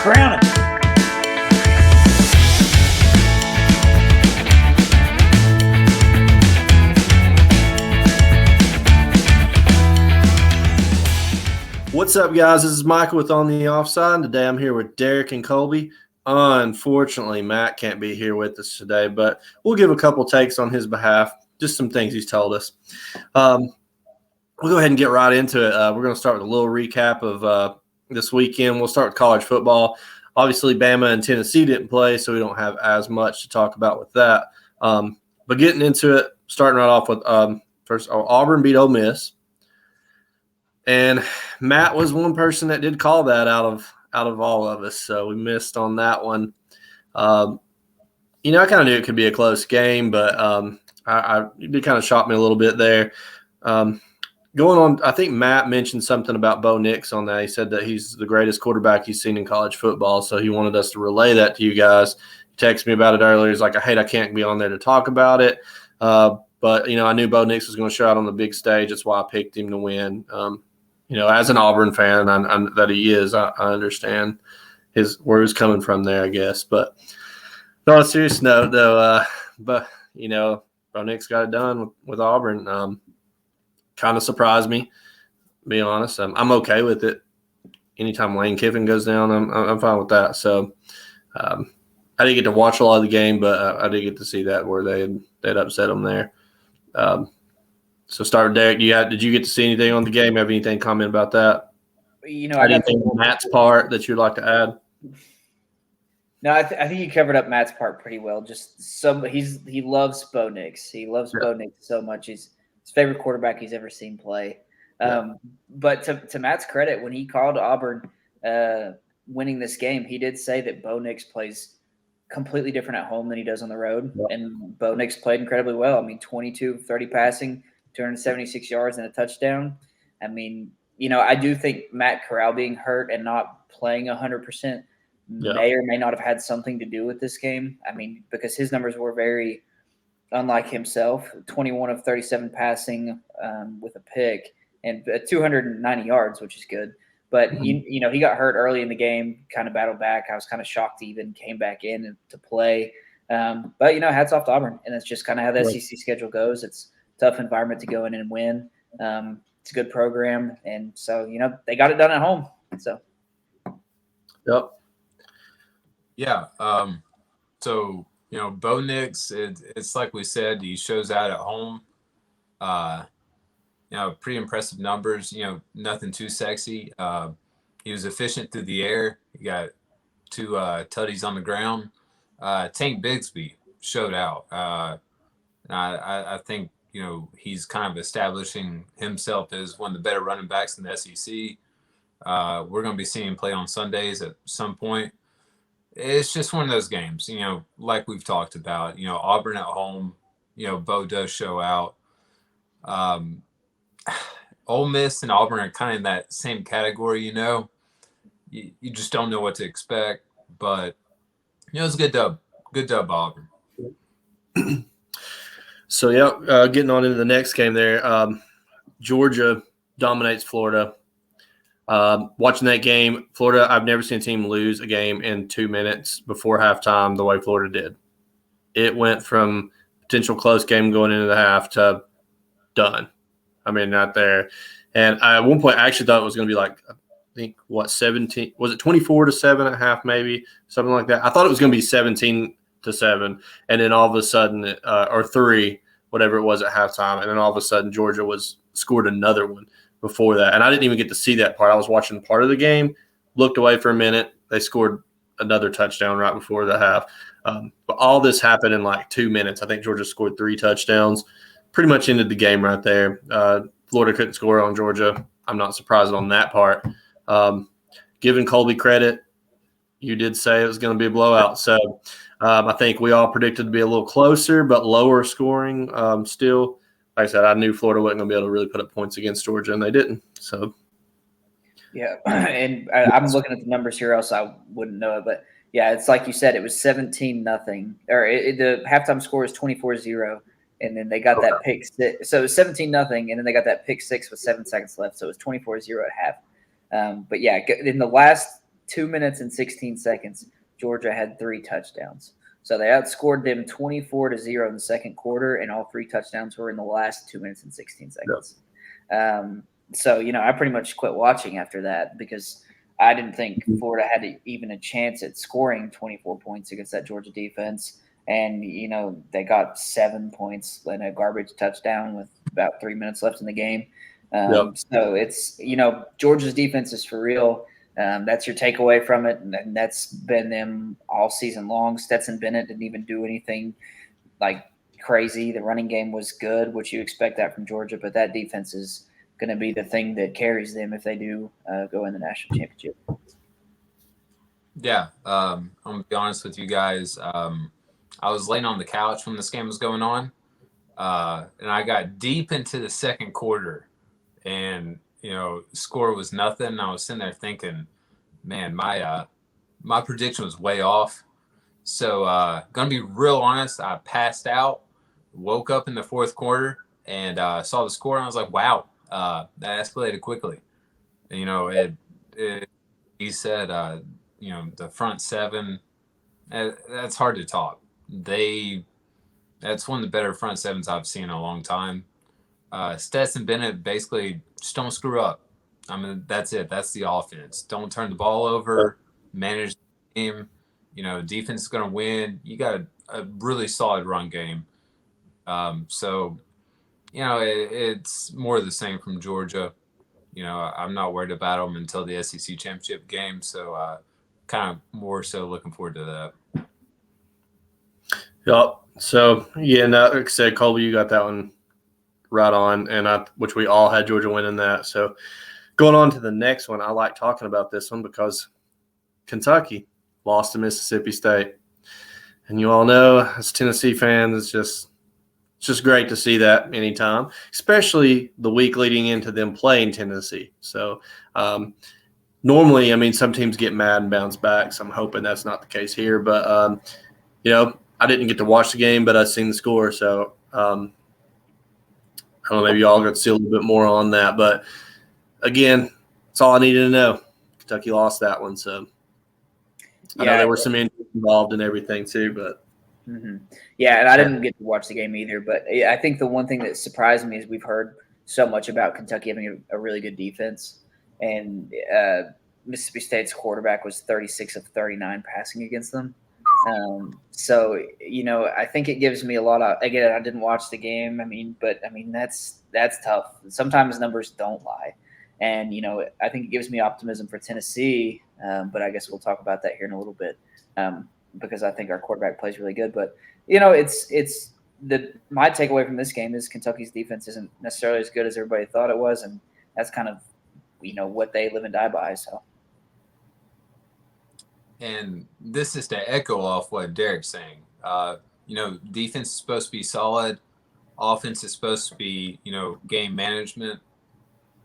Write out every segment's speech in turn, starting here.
Brown it. What's up, guys? This is Michael with On the Offside. Today I'm here with Derek and Colby. Unfortunately, Matt can't be here with us today, but we'll give a couple takes on his behalf, just some things he's told us. We'll go ahead and get right into it. We're going to start with a little recap of this weekend. We'll start with college football. Obviously, Bama and Tennessee didn't play, so we don't have as much to talk about with that. But getting into it, starting right off with first, Auburn beat Ole Miss. And Matt was one person that did call that out of all of us, so we missed on that one. I kind of knew it could be a close game, but it did kind of shock me a little bit there. Going on, I think Matt mentioned something about Bo Nix on that. He said that he's the greatest quarterback he's seen in college football, so he wanted us to relay that to you guys. He texted me about it earlier. He's like, I can't be on there to talk about it. But, I knew Bo Nix was going to show out on the big stage. That's why I picked him to win. As an Auburn fan, that he is, I understand where he's coming from there, I guess. But on a serious note, though, Bo Nix got it done with Auburn. Kind of surprised me, to be honest. I'm okay with it. Anytime Lane Kiffin goes down, I'm fine with that. So I didn't get to watch a lot of the game, but I did get to see that where they'd upset them there. So start with Derek. Did you get to see anything on the game? Have anything comment about that? Anything on Matt's part that you'd like to add? No, I think you covered up Matt's part pretty well. He loves Bo Nix. He loves Bo Nix so much. He's his favorite quarterback he's ever seen play. But to Matt's credit, when he called Auburn winning this game, he did say that Bo Nix plays completely different at home than he does on the road. Yep. And Bo Nix played incredibly well. I mean, 22 of 30 passing, 276 yards and a touchdown. I mean, I do think Matt Corral being hurt and not playing 100% may or may not have had something to do with this game. I mean, because his numbers were very unlike himself, 21 of 37 passing with a pick and 290 yards, which is good. But, he got hurt early in the game, kind of battled back. I was kind of shocked he even came back in to play. But, hats off to Auburn. And that's just kind of how the SEC schedule goes. It's a tough environment to go in and win. It's a good program. And so, they got it done at home. So. Yep. Yeah. So, Bo Nix, it's like we said, he shows out at home. Pretty impressive numbers, nothing too sexy. He was efficient through the air. He got 2 tutties on the ground. Tank Bigsby showed out. I think, he's kind of establishing himself as one of the better running backs in the SEC. We're going to be seeing him play on Sundays at some point. It's just one of those games, like we've talked about, Auburn at home, Bo does show out. Ole Miss and Auburn are kind of in that same category, you just don't know what to expect, but it's a good dub Auburn. So getting on into the next game there, Georgia dominates Florida. Watching that game, Florida, I've never seen a team lose a game in 2 minutes before halftime the way Florida did. It went from potential close game going into the half to done. I mean, not there. And at one point, I actually thought it was going to be like, I think, 17? Was it 24-7 at half, maybe? Something like that. I thought it was going to be 17-7. And then all of a sudden, or 3, whatever it was at halftime. And then all of a sudden, Georgia scored another one before that. And I didn't even get to see that part. I was watching part of the game, looked away for a minute. They scored another touchdown right before the half. But all this happened in like 2 minutes. I think Georgia scored 3 touchdowns. Pretty much ended the game right there. Florida couldn't score on Georgia. I'm not surprised on that part. Giving Colby credit, you did say it was going to be a blowout. So I think we all predicted to be a little closer, but lower scoring still. Like I said, I knew Florida wasn't going to be able to really put up points against Georgia, and they didn't. So, yeah, and I'm looking at the numbers here, else I wouldn't know it. But, yeah, it's like you said, it was 17-0. Or the halftime score is 24-0. And then they got that pick six. So it was 17-0, and then they got that pick 6 with 7 seconds left. So it was 24-0 at half. But, yeah, in the last 2 minutes and 16 seconds, Georgia had 3 touchdowns. So they outscored them 24-0 in the second quarter, and all 3 touchdowns were in the last 2 minutes and 16 seconds. Yep. So, I pretty much quit watching after that because I didn't think Florida had even a chance at scoring 24 points against that Georgia defense. And, they got 7 points in a garbage touchdown with about 3 minutes left in the game. Yep. So it's, Georgia's defense is for real. That's your takeaway from it. And that's been them all season long. Stetson Bennett didn't even do anything like crazy. The running game was good, which you expect that from Georgia, but that defense is going to be the thing that carries them if they do go in the national championship. Yeah. I'm going to be honest with you guys. I was laying on the couch when this game was going on, and I got deep into the second quarter, and score was nothing. I was sitting there thinking, man, my prediction was way off. So gonna be real honest, I passed out, woke up in the fourth quarter, and saw the score, and I was like, wow, that escalated quickly. And, he said, the front seven, that's hard to top. That's one of the better front sevens I've seen in a long time. Stetson Bennett basically just don't screw up. I mean, that's it. That's the offense. Don't turn the ball over. Manage the game. Defense is going to win. You got a really solid run game. So, it's more of the same from Georgia. I'm not worried about them until the SEC championship game. So, kind of more so looking forward to that. Yep. So, like I said, Colby, you got that one right on, and which we all had Georgia winning that. So going on to the next one, I like talking about this one because Kentucky lost to Mississippi State. And you all know, as Tennessee fans, it's just great to see that anytime, especially the week leading into them playing Tennessee. So normally, some teams get mad and bounce back, so I'm hoping that's not the case here. But, I didn't get to watch the game, but I've seen the score. So I don't know, maybe y'all got to see a little bit more on that. But, again, that's all I needed to know. Kentucky lost that one. So I know there were some injuries involved and everything too. But Yeah, and I didn't get to watch the game either. But I think the one thing that surprised me is we've heard so much about Kentucky having a really good defense. And Mississippi State's quarterback was 36 of 39 passing against them. So, I think it gives me a lot of – again, I didn't watch the game. But that's tough. Sometimes numbers don't lie. And, I think it gives me optimism for Tennessee, but I guess we'll talk about that here in a little bit because I think our quarterback plays really good. But, my takeaway from this game is Kentucky's defense isn't necessarily as good as everybody thought it was, and that's kind of, what they live and die by. So. And this is to echo off what Derek's saying. Defense is supposed to be solid. Offense is supposed to be, game management.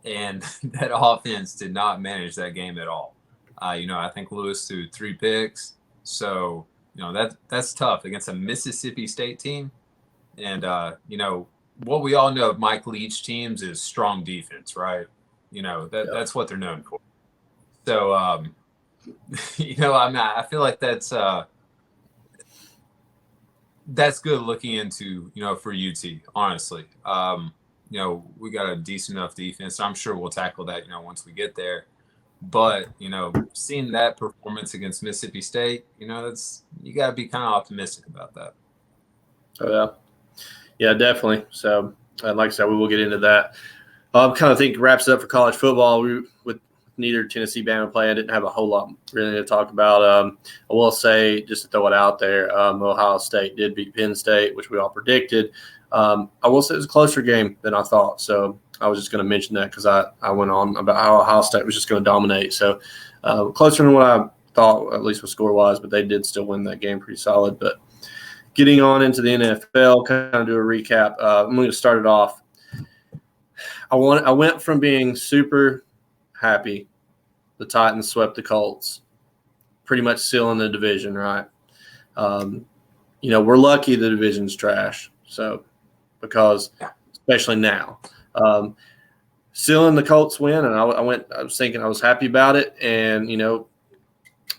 And that offense did not manage that game at all. I think Lewis threw 3 picks. So, that's tough against a Mississippi State team. And, what we all know of Mike Leach teams is strong defense, right? That's what they're known for. So, I feel like that's good looking into, for UT, honestly. We got a decent enough defense. I'm sure we'll tackle that, once we get there. But, seeing that performance against Mississippi State, you got to be kind of optimistic about that. Oh, yeah. Yeah, definitely. So, like I said, we will get into that. I kind of think wraps it up for college football. With neither Tennessee Bama play, I didn't have a whole lot really to talk about. I will say, just to throw it out there, Ohio State did beat Penn State, which we all predicted. I will say it was a closer game than I thought. So I was just going to mention that because I went on about how Ohio State was just going to dominate. So closer than what I thought, at least with score-wise, but they did still win that game pretty solid. But getting on into the NFL, kind of do a recap. I'm going to start it off. I went from being super happy the Titans swept the Colts, pretty much sealing the division, right? We're lucky the division's trash. So because especially now, sealing the Colts win, and I was thinking I was happy about it, and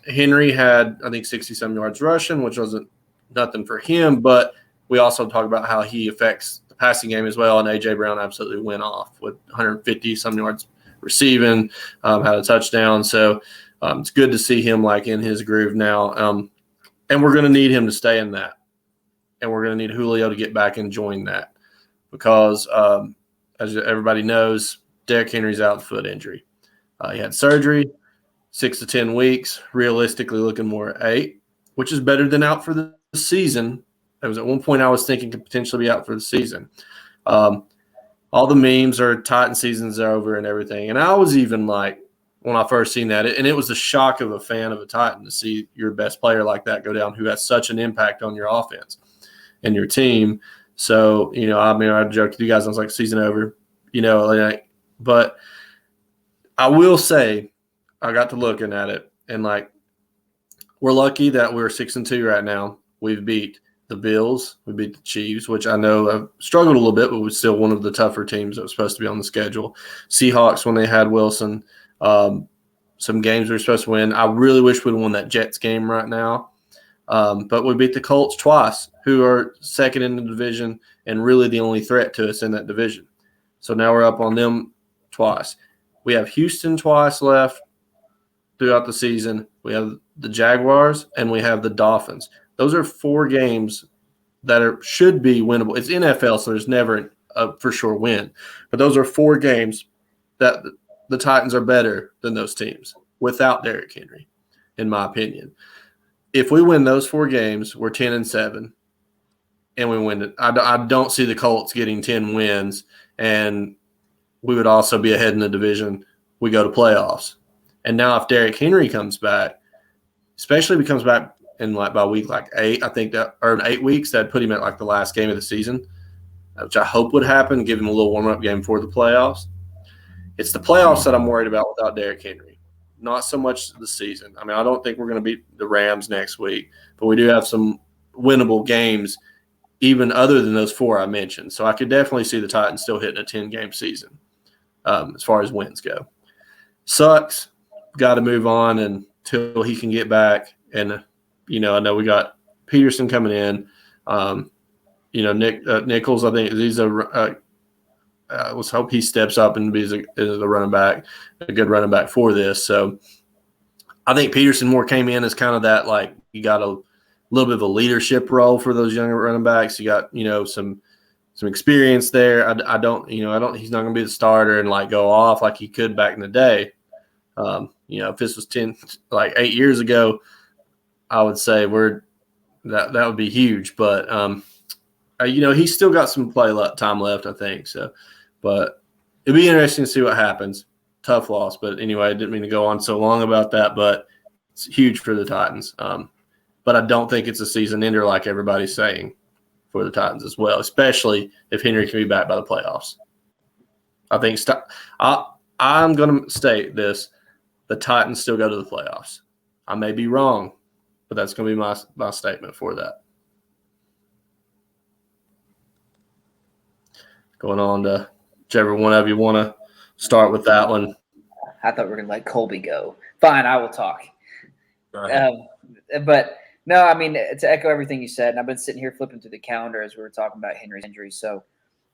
Henry had, I think, 60-some yards rushing, which wasn't nothing for him. But we also talk about how he affects the passing game as well. And A.J. Brown absolutely went off with 150-some yards receiving, had a touchdown. So it's good to see him like in his groove now. And we're going to need him to stay in that. And we're going to need Julio to get back and join that because, as everybody knows, Derrick Henry's out with foot injury. He had surgery, 6 to 10 weeks, realistically looking more at 8, which is better than out for the season. It was at one point I was thinking could potentially be out for the season. All the memes are Titan season's over and everything. And I was even like, when I first seen that, and it was the shock of a fan of a Titan to see your best player like that go down who has such an impact on your offense and your team. So, I joked with you guys, I was like, season over, but I will say I got to looking at it and we're lucky that we're 6-2 right now. We've beat the Bills, we beat the Chiefs, which I know have struggled a little bit, but was still one of the tougher teams that was supposed to be on the schedule. Seahawks when they had Wilson, some games we were supposed to win. I really wish we'd won that Jets game right now. But we beat the Colts twice, who are second in the division and really the only threat to us in that division. So now we're up on them twice. We have Houston twice left throughout the season. We have the Jaguars and we have the Dolphins. Those are 4 games that should be winnable. It's NFL, so there's never a for sure win. But those are 4 games that the Titans are better than those teams without Derrick Henry, in my opinion. If we win those 4 games, we're 10-7, and we win it. I don't see the Colts getting 10 wins, and we would also be ahead in the division. We go to playoffs. And now if Derrick Henry comes back, especially if he comes back in by week 8, I think that, or in 8 weeks, that'd put him at the last game of the season, which I hope would happen, give him a little warm-up game before the playoffs. It's the playoffs that I'm worried about without Derrick Henry, not so much the season. I mean, I don't think we're going to beat the Rams next week, but we do have some winnable games even other than those 4 I mentioned. So I could definitely see the Titans still hitting a 10-game season as far as wins go. Sucks. Got to move on until he can get back. And, I know we got Peterson coming in. Nichols, I think he's let's hope he steps up and is a running back, a good running back for this. So I think Peterson more came in as kind of that, you got a little bit of a leadership role for those younger running backs. You got, some experience there. I don't, he's not going to be the starter and go off like he could back in the day. If this was 8 years ago, I would say that would be huge. But, he's still got some time left, I think. So, but it'd be interesting to see what happens. Tough loss. But anyway, I didn't mean to go on so long about that, but it's huge for the Titans. But I don't think it's a season ender like everybody's saying for the Titans as well, especially if Henry can be back by the playoffs. I think I'm going to state this. The Titans still go to the playoffs. I may be wrong, but that's going to be my statement for that. Going on to whichever one of you want to start with that one. I thought we were going to let Colby go. Fine, I will talk. But no, I mean, to echo everything you said, and I've been sitting here flipping through the calendar as we were talking about Henry's injury. So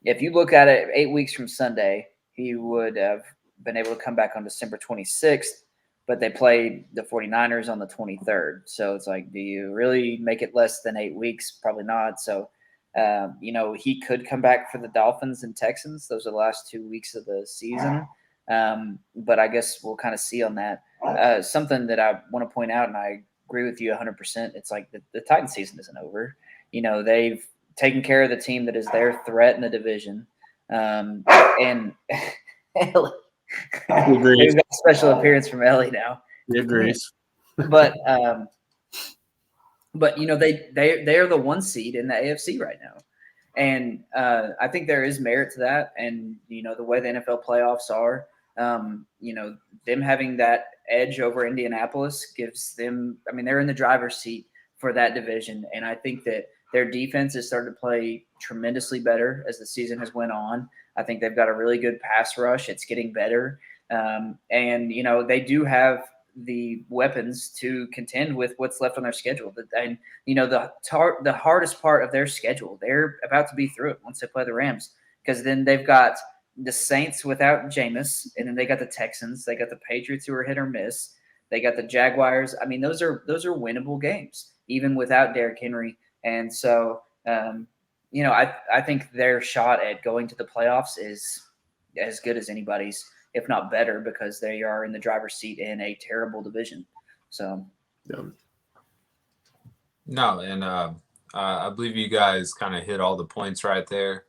if you look at it 8 weeks from Sunday, he would have been able to come back on December 26th, but they played the 49ers on the 23rd. So it's do you really make it less than 8 weeks? Probably not. So, he could come back for the Dolphins and Texans. Those are the last 2 weeks of the season. But I guess we'll kind of see on that. Something that I want to point out, and I agree with you 100%. It's the Titan season isn't over. They've taken care of the team that is their threat in the division. And Ellie, we've got a special appearance from Ellie now. He agrees. But they are the 1 seed in the AFC right now. And I think there is merit to that. And, the way the NFL playoffs are, them having that edge over Indianapolis gives them – they're in the driver's seat for that division. And I think that their defense has started to play tremendously better as the season has went on. I think they've got a really good pass rush. It's getting better. And, they do have the weapons to contend with what's left on their schedule. And the hardest part of their schedule, they're about to be through it once they play the Rams, because then they've got the Saints without Jameis, and then they got the Texans, they got the Patriots who are hit or miss, they got the Jaguars. I mean, those are winnable games even without Derrick Henry. And so, I think their shot at going to the playoffs is as good as anybody's, if not better, because they are in the driver's seat in a terrible division. So, yeah. No, and I believe you guys kind of hit all the points right there.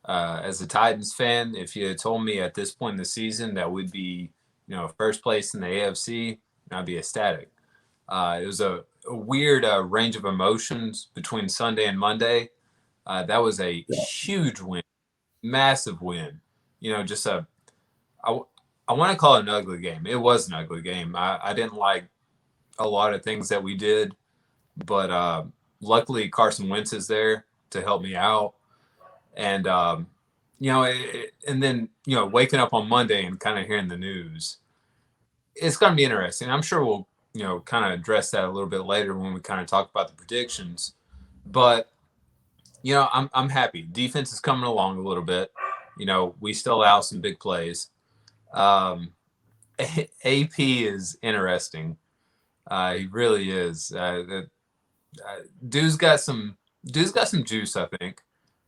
As a Titans fan, if you had told me at this point in the season that we'd be, first place in the AFC, I'd be ecstatic. It was a weird range of emotions between Sunday and Monday. That was a huge win, massive win. I want to call it an ugly game. It was an ugly game. I didn't like a lot of things that we did, but luckily Carson Wentz is there to help me out. And, and then, waking up on Monday and kind of hearing the news, it's going to be interesting. I'm sure we'll, kind of address that a little bit later when we kind of talk about the predictions. But, I'm happy. Defense is coming along a little bit. We still allow some big plays. AP is interesting. He really is. Dude's got some juice, I think.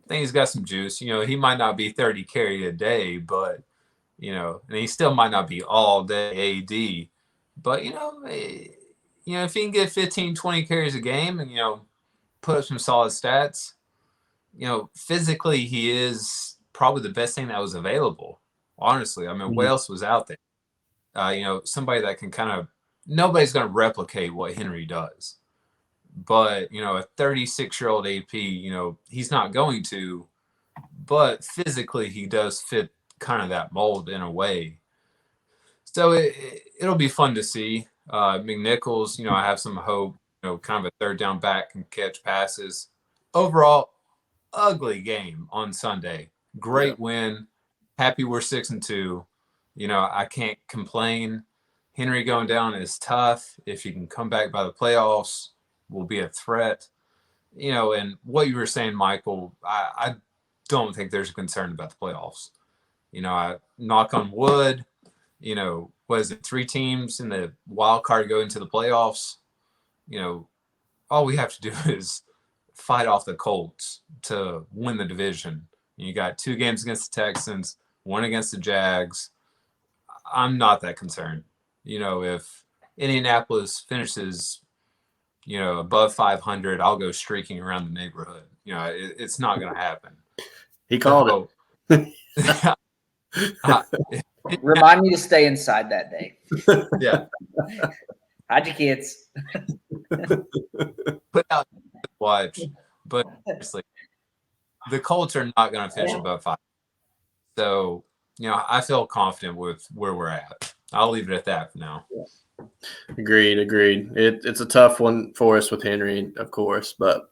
I think he's got some juice. He might not be 30 carry a day, but, and he still might not be all day AD. But, if he can get 15, 20 carries a game and, put up some solid stats, physically he is probably the best thing that was available, honestly. I mean, what else was out there? Somebody that can nobody's going to replicate what Henry does. But, a 36-year-old AP, he's not going to. But physically, he does fit kind of that mold in a way. So it'll be fun to see. McNichols, I have some hope, kind of a third down back can catch passes. Overall, ugly game on Sunday. Great win. Happy we're 6-2. I can't complain. Henry going down is tough. If you can come back by the playoffs, will be a threat. And what you were saying, Michael, I don't think there's a concern about the playoffs. I knock on wood, what is it, 3 teams in the wild card go into the playoffs? All we have to do is fight off the Colts to win the division. You got 2 games against the Texans, 1 against the Jags. I'm not that concerned. If Indianapolis finishes, above 500, I'll go streaking around the neighborhood. It's not going to happen. He called it. Remind me to stay inside that day. Yeah. Hide your kids. Put out watch. But seriously, the Colts are not going to finish above 5. So, I feel confident with where we're at. I'll leave it at that for now. Agreed. It's a tough one for us with Henry, of course, but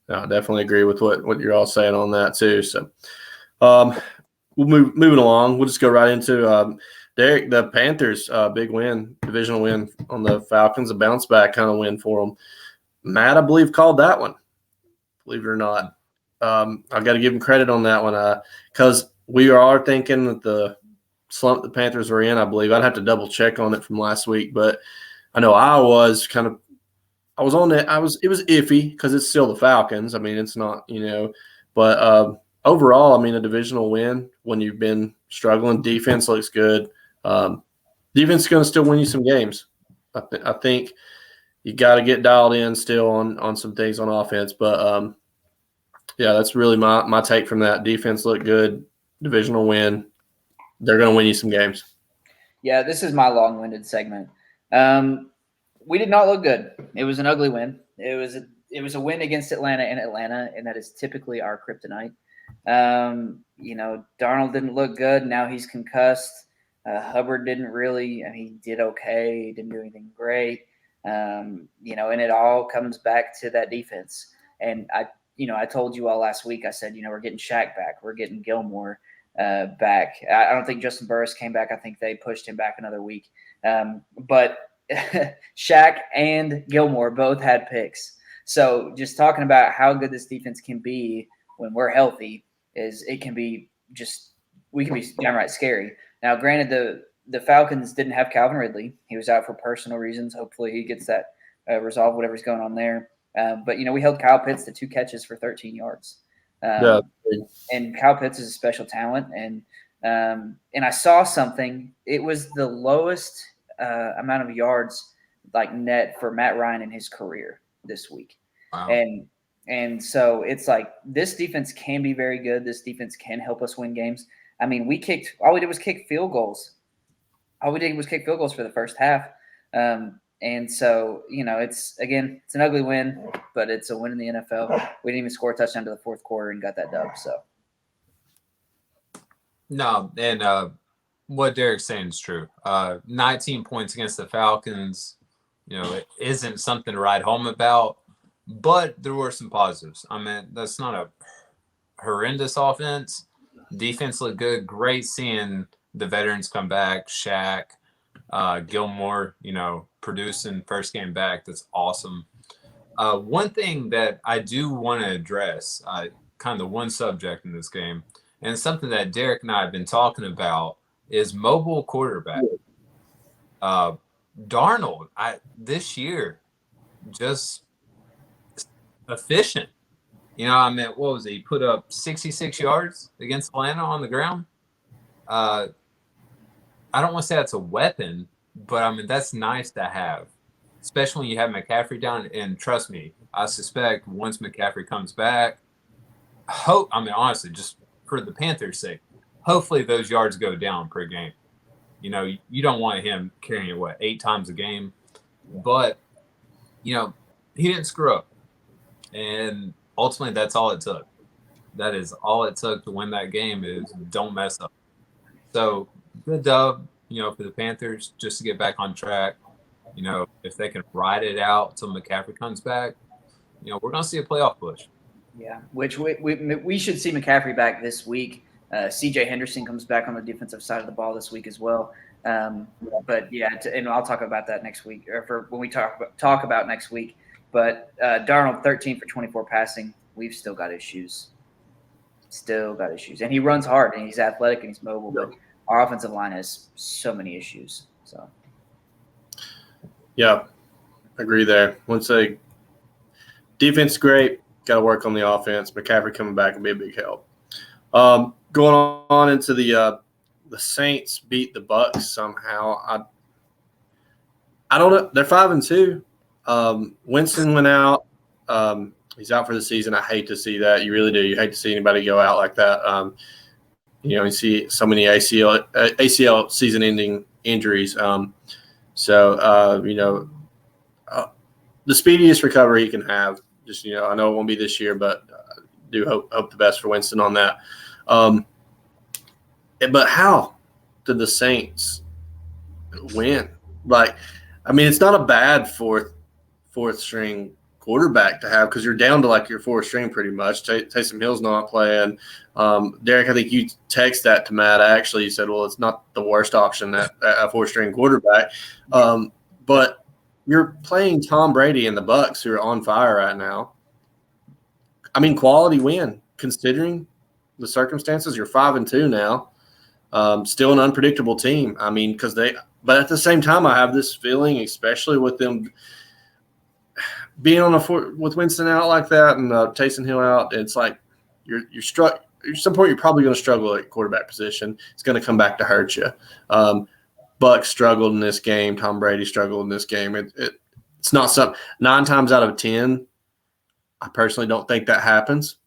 I definitely agree with what you're all saying on that too. So, we'll moving along. We'll just go right into Derek. The Panthers, big win, divisional win on the Falcons, a bounce back kind of win for them. Matt, I believe, called that one. Believe it or not, I got to give him credit on that one because we are thinking that the slump the Panthers were in. I believe I'd have to double check on it from last week, but I know I was on it. It was iffy because it's still the Falcons. I mean, it's not, but overall, I mean, a divisional win when you've been struggling. Defense looks good. Defense is going to still win you some games. I think you got to get dialed in still on some things on offense. But, that's really my take from that. Defense looked good. Divisional win. They're going to win you some games. Yeah, this is my long-winded segment. We did not look good. It was an ugly win. It was a win against Atlanta in Atlanta, and that is typically our kryptonite. Darnold didn't look good. Now he's concussed. Hubbard didn't really. He did okay. He didn't do anything great. And it all comes back to that defense. And I told you all last week. I said, we're getting Shaq back. We're getting Gilmore back. I don't think Justin Burris came back. I think they pushed him back another week. But Shaq and Gilmore both had picks. So just talking about how good this defense can be when we're healthy is it can be we can be downright scary. Now, granted, the Falcons didn't have Calvin Ridley. He was out for personal reasons. Hopefully he gets that resolved, whatever's going on there. But, we held Kyle Pitts to 2 catches for 13 yards. And Kyle Pitts is a special talent. And I saw something. It was the lowest amount of yards net for Matt Ryan in his career this week. Wow. And so it's like this defense can be very good. This defense can help us win games. I mean, all we did was kick field goals. All we did was kick field goals for the first half. And so, it's an ugly win, but it's a win in the NFL. We didn't even score a touchdown to the fourth quarter and got that dub. So. No, and what Derek's saying is true. 19 points against the Falcons, it isn't something to write home about, but there were some positives. I mean, that's not a horrendous offense. Defense looked good. Great seeing the veterans come back. Shaq, Gilmore, producing first game back. That's awesome. One thing that I do want to address, kind of the one subject in this game, and something that Derek and I have been talking about is mobile quarterback. Darnold, this year, just efficient. What was it? He put up 66 yards against Atlanta on the ground. I don't want to say that's a weapon, but that's nice to have, especially when you have McCaffrey down. And trust me, I suspect once McCaffrey comes back, honestly, just for the Panthers' sake, hopefully those yards go down per game. You don't want him carrying 8 times a game, but he didn't screw up, and ultimately that's all it took. That is all it took to win that game is don't mess up. So good dub, for the Panthers just to get back on track. If they can ride it out till McCaffrey comes back, we're gonna see a playoff push. Yeah, which we should see McCaffrey back this week. C.J. Henderson comes back on the defensive side of the ball this week as well. But yeah, and I'll talk about that next week, or when we talk about next week. But Darnold, 13 for 24 passing. We've still got issues. And he runs hard, and he's athletic, and he's mobile. But our offensive line has so many issues. So. Yeah, agree there. Once a defense great, got to work on the offense. McCaffrey coming back will be a big help. Going on into the Saints beat the Bucks somehow. I don't know. They're 5-2. Winston went out. He's out for the season. I hate to see that. You really do. You hate to see anybody go out like that. You see so many ACL season-ending injuries. The speediest recovery he can have. Just I know it won't be this year, but I do hope the best for Winston on that. But how did the Saints win? It's not a bad fourth string quarterback to have because you're down to your fourth string pretty much. Taysom Hill's not playing. Derek, I think you text that to Matt. Actually, you said, well, it's not the worst option at a fourth string quarterback. But you're playing Tom Brady and the Bucs, who are on fire right now. Quality win considering the circumstances. You're 5-2 now. Still an unpredictable team. But at the same time, I have this feeling, especially with them being with Winston out like that and Taysom Hill out, it's like you're struck. At some point, you're probably going to struggle at quarterback position. It's going to come back to hurt you. Bucs struggled in this game. Tom Brady struggled in this game. It's not something. 9 times out of 10, I personally don't think that happens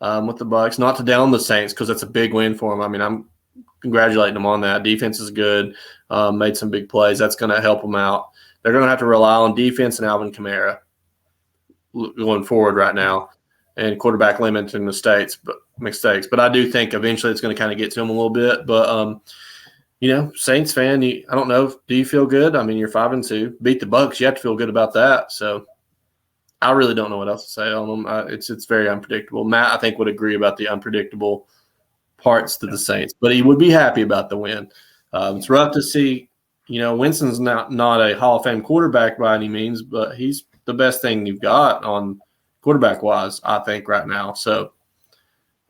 with the Bucs. Not to down the Saints because it's a big win for them. I'm congratulating them on that. Defense is good. Made some big plays. That's going to help them out. They're going to have to rely on defense and Alvin Kamara going forward right now, and quarterback limiting mistakes. But I do think eventually it's going to kind of get to them a little bit. But Saints fan, I don't know. Do you feel good? You're 5-2. Beat the Bucs. You have to feel good about that. So I really don't know what else to say on them. It's very unpredictable. Matt, I think, would agree about the unpredictable parts to the Saints, but he would be happy about the win. It's rough to see Winston's not a Hall of Fame quarterback by any means, but he's the best thing you've got on quarterback-wise, I think, right now. So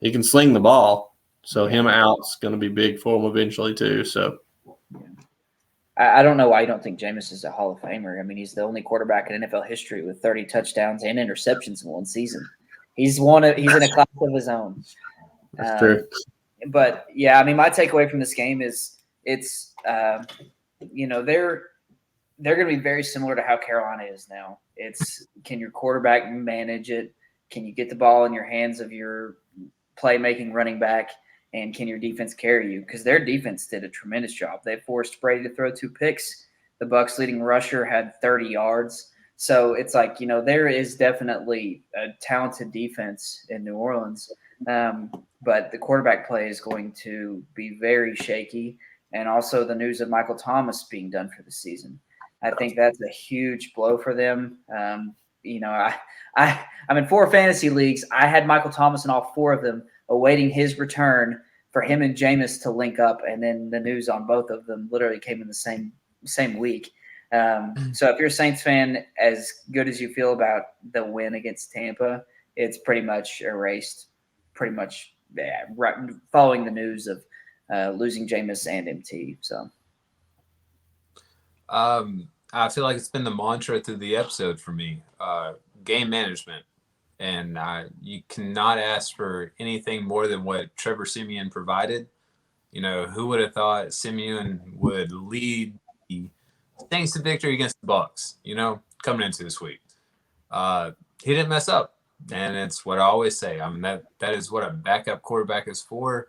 he can sling the ball. So him out's going to be big for him eventually too. So I don't know why you don't think Jameis is a Hall of Famer. I mean, he's the only quarterback in NFL history with 30 touchdowns and interceptions in one season. He's in a class of his own. That's true. But yeah, I mean, my takeaway from this game is it's they're going to be very similar to how Carolina is now. It's, can your quarterback manage it? Can you get the ball in your hands of your playmaking running back? And can your defense carry you? Because their defense did a tremendous job. They forced Brady to throw 2 picks. The Bucs' leading rusher had 30 yards. So it's like, there is definitely a talented defense in New Orleans. But the quarterback play is going to be very shaky. And also the news of Michael Thomas being done for the season. I think that's a huge blow for them. I'm in 4 fantasy leagues. I had Michael Thomas in all 4 of them, awaiting his return for him and Jameis to link up, and then the news on both of them literally came in the same week. So if you're a Saints fan, as good as you feel about the win against Tampa, it's pretty much erased. Pretty much, right, following the news of losing Jameis and MT. So, I feel like it's been the mantra through the episode for me. Game management. And you cannot ask for anything more than what Trevor Siemian provided. Who would have thought Siemian would lead the Saints to victory against the Bucs, coming into this week. He didn't mess up. And it's what I always say. I mean, that is what a backup quarterback is for.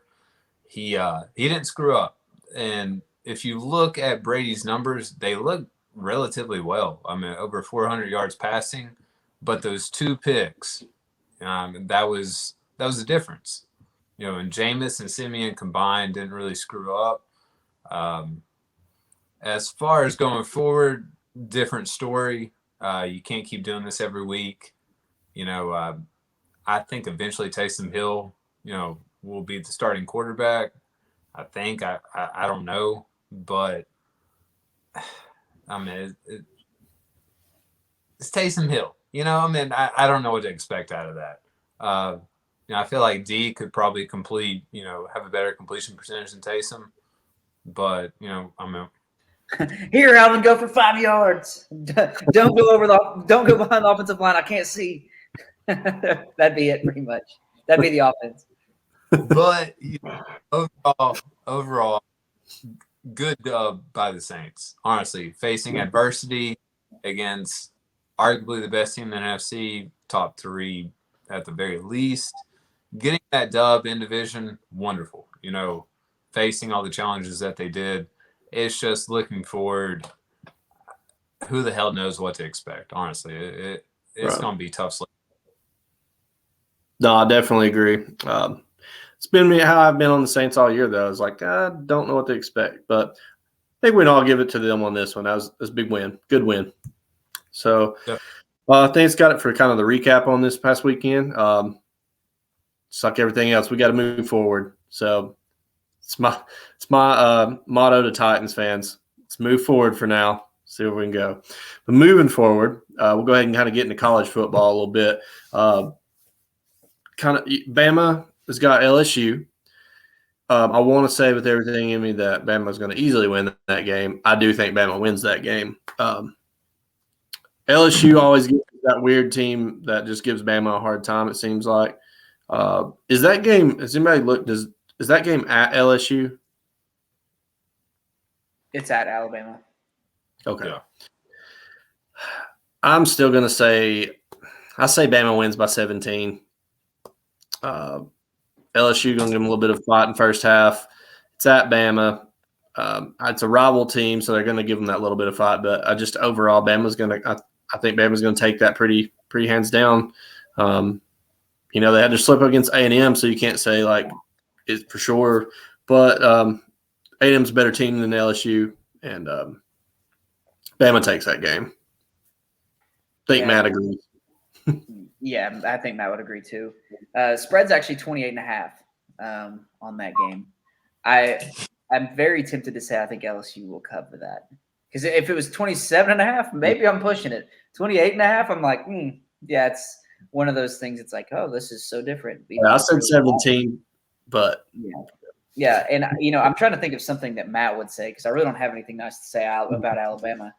He didn't screw up. And if you look at Brady's numbers, they look relatively well. I mean, over 400 yards passing. But those 2 picks, that was the difference. And Jameis and Siemian combined didn't really screw up. As far as going forward, different story. You can't keep doing this every week. I think eventually Taysom Hill, will be the starting quarterback. I think. I don't know, but I mean, it's Taysom Hill. I don't know what to expect out of that. I feel like D could probably complete, have a better completion percentage than Taysom. But, here, Alvin, go for 5 yards. Don't go behind the offensive line. I can't see. That'd be it, pretty much. That'd be the offense. But overall, good dub by the Saints. Honestly, facing adversity against arguably the best team in the NFC, top 3 at the very least. Getting that dub in division, wonderful. Facing all the challenges that they did. It's just looking forward. Who the hell knows what to expect? Honestly, it's going to be tough. No, I definitely agree. It's been how I've been on the Saints all year, though. It's like, I don't know what to expect. But I think we'd all give it to them on this one. That was a big win. Good win. So I think it's got it for kind of the recap on this past weekend. Just like everything else, we got to move forward. So it's my motto to Titans fans. Let's move forward for now. See where we can go. But moving forward, we'll go ahead and kind of get into college football a little bit. Bama has got LSU. I want to say with everything in me that Bama is going to easily win that game. I do think Bama wins that game. LSU always gets that weird team that just gives Bama a hard time, it seems like. Is that game – has anybody looked – is that game at LSU? It's at Alabama. Okay. Yeah. I'm still going to say – I say Bama wins by 17. LSU going to give them a little bit of fight in first half. It's at Bama. It's a rival team, so they're going to give them that little bit of fight. But I just overall, Bama's going to – I think Bama's going to take that pretty hands down. They had to slip against A&M, so you can't say like it's for sure. But A&M's a better team than LSU, and Bama takes that game. I think Matt agrees. Yeah, I think Matt would agree too. Spread's actually 28.5 on that game. I'm very tempted to say I think LSU will cover that. Because if it was 27.5, maybe I'm pushing it. 28.5, I'm like, yeah, it's one of those things. It's like, oh, this is so different. I said 17, but yeah. And I'm trying to think of something that Matt would say because I really don't have anything nice to say about Alabama.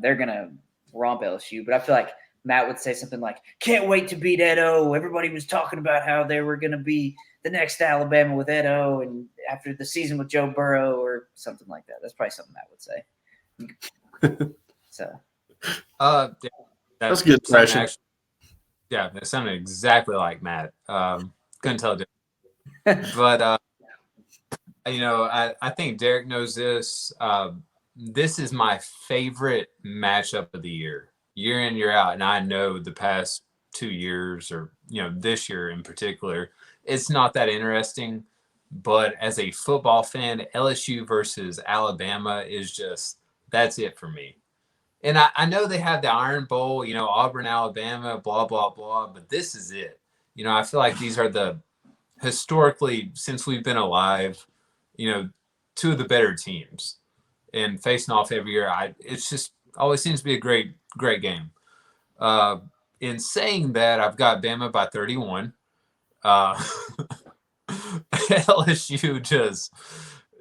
They're gonna romp LSU, but I feel like Matt would say something like, "Can't wait to beat Edo." Everybody was talking about how they were gonna be the next Alabama with Edo, and after the season with Joe Burrow, or something like that. That's probably something Matt would say. So, that's a good impression. Yeah, that sounded exactly like Matt. Couldn't tell different. But I think Derek knows this. This is my favorite matchup of the year in, year out, and I know the past 2 years, or this year in particular, it's not that interesting. But as a football fan, LSU versus Alabama is just, that's it for me. And I know they have the Iron Bowl, Auburn, Alabama, blah, blah, blah, but this is it. I feel like these are the, historically, since we've been alive, two of the better teams. And facing off every year, it's just always seems to be a great, great game. In saying that, I've got Bama by 31. LSU just,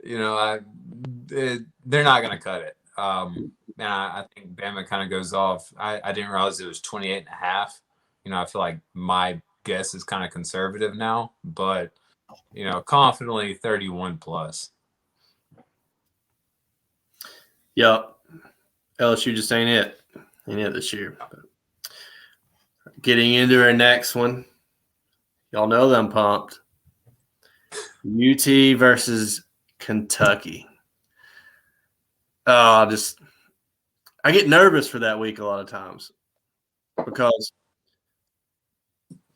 they're not going to cut it. And I think Bama kind of goes off. I didn't realize it was 28.5. I feel like my guess is kind of conservative now, but, confidently 31 plus. Yep. LSU just ain't it this year. Getting into our next one. Y'all know that I'm pumped. UT versus Kentucky. I get nervous for that week a lot of times because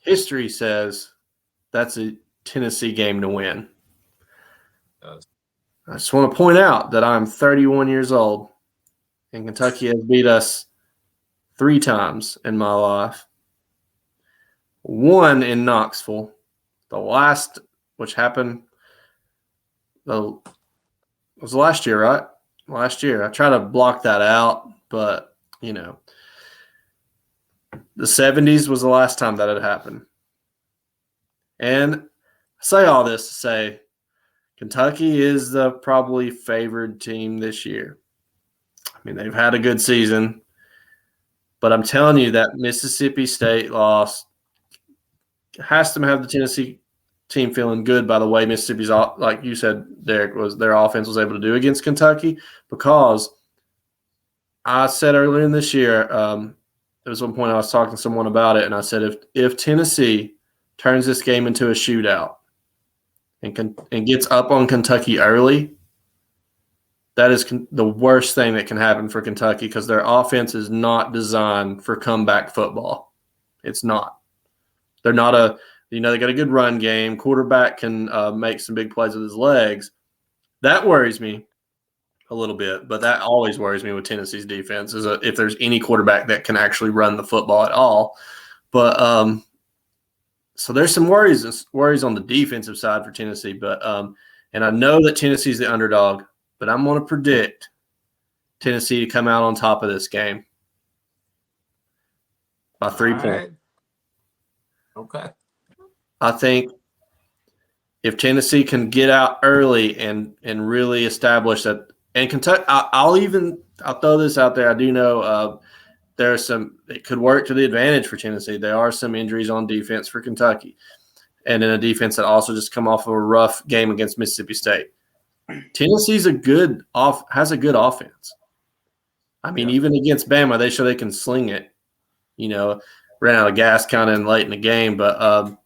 history says that's a Tennessee game to win. I just want to point out that I'm 31 years old and Kentucky has beat us 3 times in my life. One in Knoxville, the last, which happened was last year, right? Last year. I try to block that out, but, the 70s was the last time that had happened. And I say all this to say Kentucky is the probably favored team this year. I mean, they've had a good season, but I'm telling you that Mississippi State loss has to have the Tennessee team feeling good by the way Mississippi's, like you said, Derek, was their offense was able to do against Kentucky, because I said earlier in this year, there was one point I was talking to someone about it, and I said if Tennessee turns this game into a shootout and gets up on Kentucky early, that is the worst thing that can happen for Kentucky, because their offense is not designed for comeback football. It's not. They're not they got a good run game. Quarterback can make some big plays with his legs. That worries me a little bit, but that always worries me with Tennessee's defense is if there's any quarterback that can actually run the football at all. But so there's some worries on the defensive side for Tennessee. But and I know that Tennessee's the underdog, but I'm going to predict Tennessee to come out on top of this game by 3 points. Right. Okay. I think if Tennessee can get out early and really establish that, and Kentucky, I'll throw this out there. I do know it could work to the advantage for Tennessee. There are some injuries on defense for Kentucky, and in a defense that also just come off of a rough game against Mississippi State. Tennessee's has a good offense. I mean, even against Bama, they show they can sling it. Ran out of gas kind of late in the game, but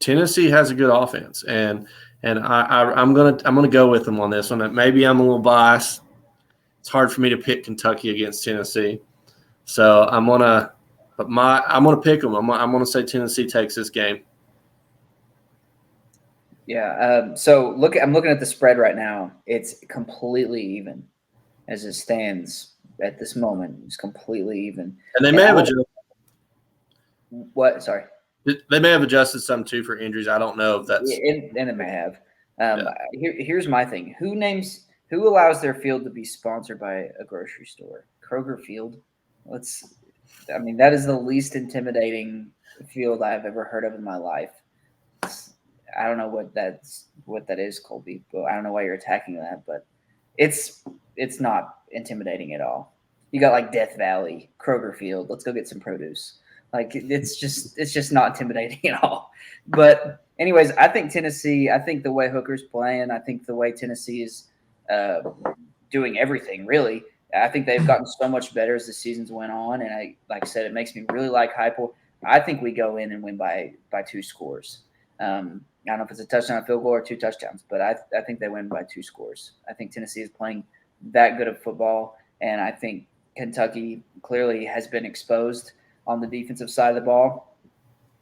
Tennessee has a good offense, and I'm gonna go with them on this one. Maybe I'm a little biased. It's hard for me to pick Kentucky against Tennessee, so I'm gonna pick them. I'm gonna say Tennessee takes this game. Yeah. So I'm looking at the spread right now. It's completely even as it stands at this moment. It's completely even. And they may have adjusted. What? Sorry. They may have adjusted some too for injuries. I don't know if that's. And it may have. Here's my thing. Who allows their field to be sponsored by a grocery store? Kroger Field. That is the least intimidating field I've ever heard of in my life. I don't know what that is, Colby. But I don't know why you're attacking that, but it's not intimidating at all. You got like Death Valley, Kroger Field. Let's go get some produce. Like it's just not intimidating at all. But anyways, I think Tennessee. I think the way Hooker's playing. I think the way Tennessee is doing everything really. I think they've gotten so much better as the seasons went on, and like I said, it makes me really like Heupel. I think we go in and win by 2 scores. I don't know if it's a touchdown, a field goal, or 2 touchdowns, but I think they win by 2 scores. I think Tennessee is playing that good of football, and I think Kentucky clearly has been exposed on the defensive side of the ball.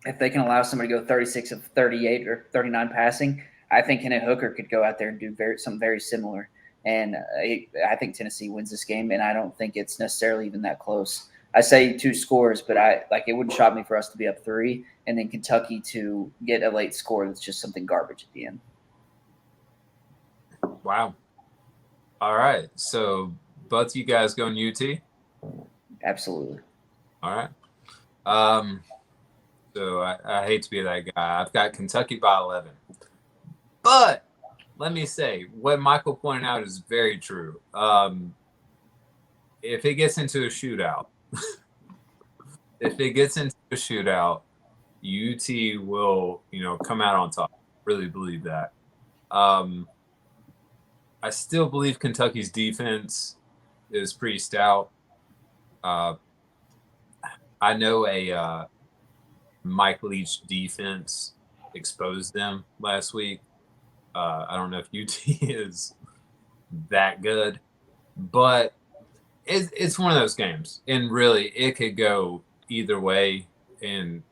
If they can allow somebody to go 36 of 38 or 39 passing, I think Hendon Hooker could go out there and do something very similar. And I think Tennessee wins this game, and I don't think it's necessarily even that close. I say 2 scores, but it wouldn't shock me for us to be up 3, and then Kentucky to get a late score that's just something garbage at the end. Wow. All right. So both you guys going UT? Absolutely. All right. So I hate to be that guy. I've got Kentucky by 11. But let me say, what Michael pointed out is very true. If it gets into a shootout, UT will, come out on top. Really believe that. I still believe Kentucky's defense is pretty stout. I know a Mike Leach defense exposed them last week. I don't know if UT is that good, but it's one of those games, and really it could go either way. And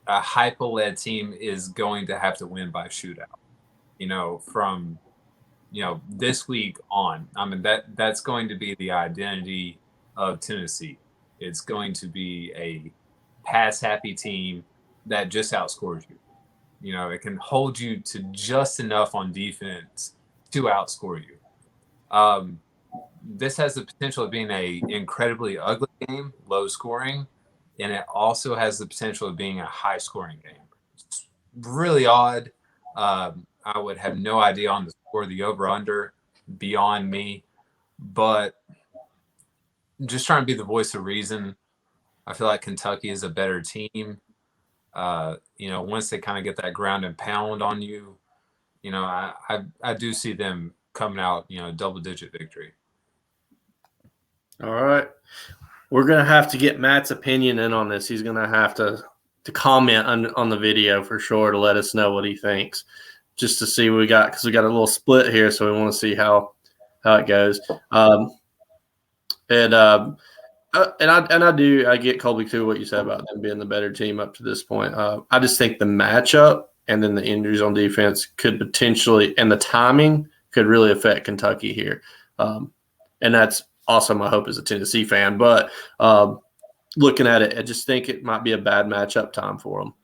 a Heupel-led team is going to have to win by shootout. From this week on. I mean that's going to be the identity of Tennessee. It's going to be a pass-happy team that just outscores you. It can hold you to just enough on defense to outscore you. This has the potential of being a incredibly ugly game, low scoring, and it also has the potential of being a high scoring game. It's really odd. I would have no idea on the score, the over under, beyond me, but just trying to be the voice of reason. I feel like Kentucky is a better team. Once they kind of get that ground and pound on you, I do see them coming out, double-digit victory. All right. We're going to have to get Matt's opinion in on this. He's going to have to comment on the video for sure to let us know what he thinks, just to see what we got, because we got a little split here, so we want to see how it goes. I get Colby too, what you said about them being the better team up to this point. I just think the matchup and then the injuries on defense could potentially, and the timing could really affect Kentucky here. And that's also my hope as a Tennessee fan. But looking at it, I just think it might be a bad matchup time for them.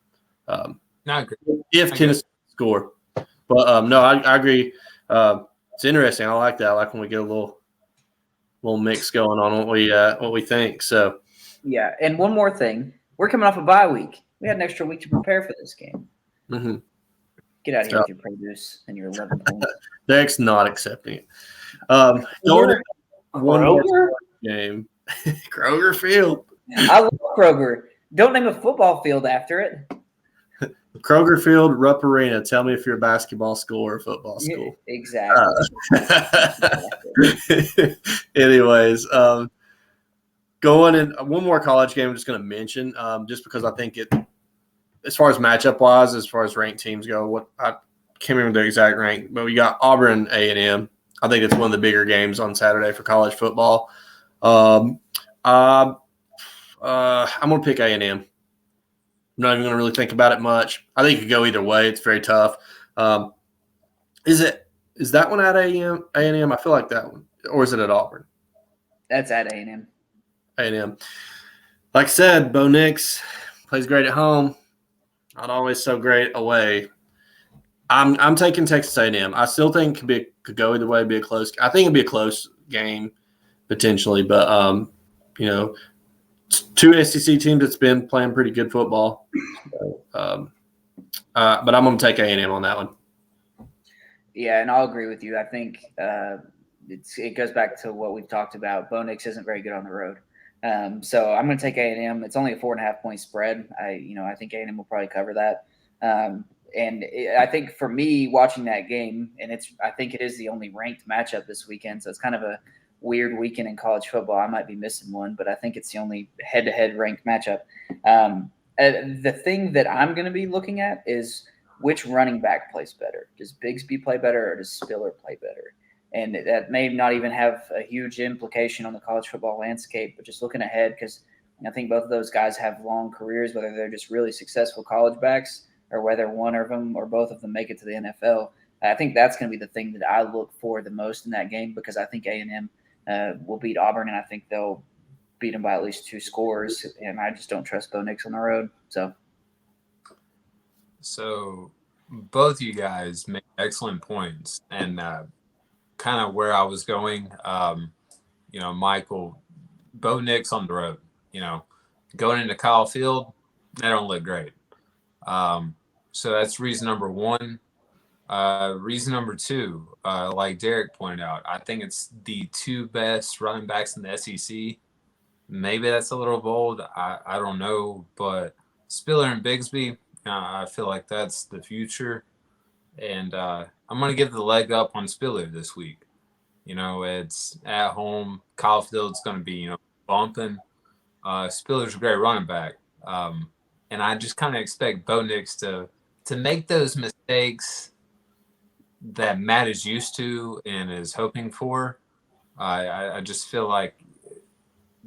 If Tennessee score. But no, I agree. It's interesting. I like that. I like when we get a little mix going on what we think. So yeah, and one more thing, we're coming off a bye week. We had an extra week to prepare for this game. Mm-hmm. Get out of here with your produce and your 11 points. Derek's not accepting it. Going to one more game, Kroger Field. I love Kroger. Don't name a football field after it. Kroger Field, Rupp Arena. Tell me if you're a basketball school or a football school. Exactly. Anyways, going in one more college game I'm just going to mention, just because I think it, as far as matchup wise, as far as ranked teams go, I can't remember the exact rank, but we got Auburn A&M. I think it's one of the bigger games on Saturday for college football. I'm going to pick A&M. I'm not even going to really think about it much. I think it could go either way. It's very tough. Is that one at A&M? I feel like that one. Or is it at Auburn? That's at A&M. A&M. Like I said, Bo Nix plays great at home. Not always so great away. I'm taking Texas A&M. I still think could go either way, be a close. I think it'd be a close game potentially, but you know, two SEC teams that's been playing pretty good football. So, but I'm going to take A&M on that one. Yeah, and I'll agree with you. I think it goes back to what we've talked about. Bo Nix isn't very good on the road. So I'm going to take A&M. It's only a 4.5-point spread. I think A&M will probably cover that. I think for me watching that game, and I think it is the only ranked matchup this weekend. So it's kind of a weird weekend in college football. I might be missing one, but I think it's the only head-to-head ranked matchup. The thing that I'm going to be looking at is which running back plays better. Does Bigsby play better or does Spiller play better? And that may not even have a huge implication on the college football landscape, but just looking ahead, because I think both of those guys have long careers, whether they're just really successful college backs or whether one of them or both of them make it to the NFL. I think that's going to be the thing that I look for the most in that game, because I think A&M will beat Auburn, and I think they'll beat them by at least 2 scores, and I just don't trust Bo Nix on the road. So both you guys make excellent points, and kind of where I was going, Michael, Bo Nix on the road, going into Kyle Field, they don't look great. So that's reason number one. Reason number two, like Derek pointed out, I think it's the 2 best running backs in the SEC. Maybe that's a little bold. I don't know, but Spiller and Bigsby, I feel like that's the future. And I'm going to give the leg up on Spiller this week. It's at home. Kyle Field's going to be, bumping. Spiller's a great running back. And I just kind of expect Bo Nix to make those mistakes that Matt is used to and is hoping for. I just feel like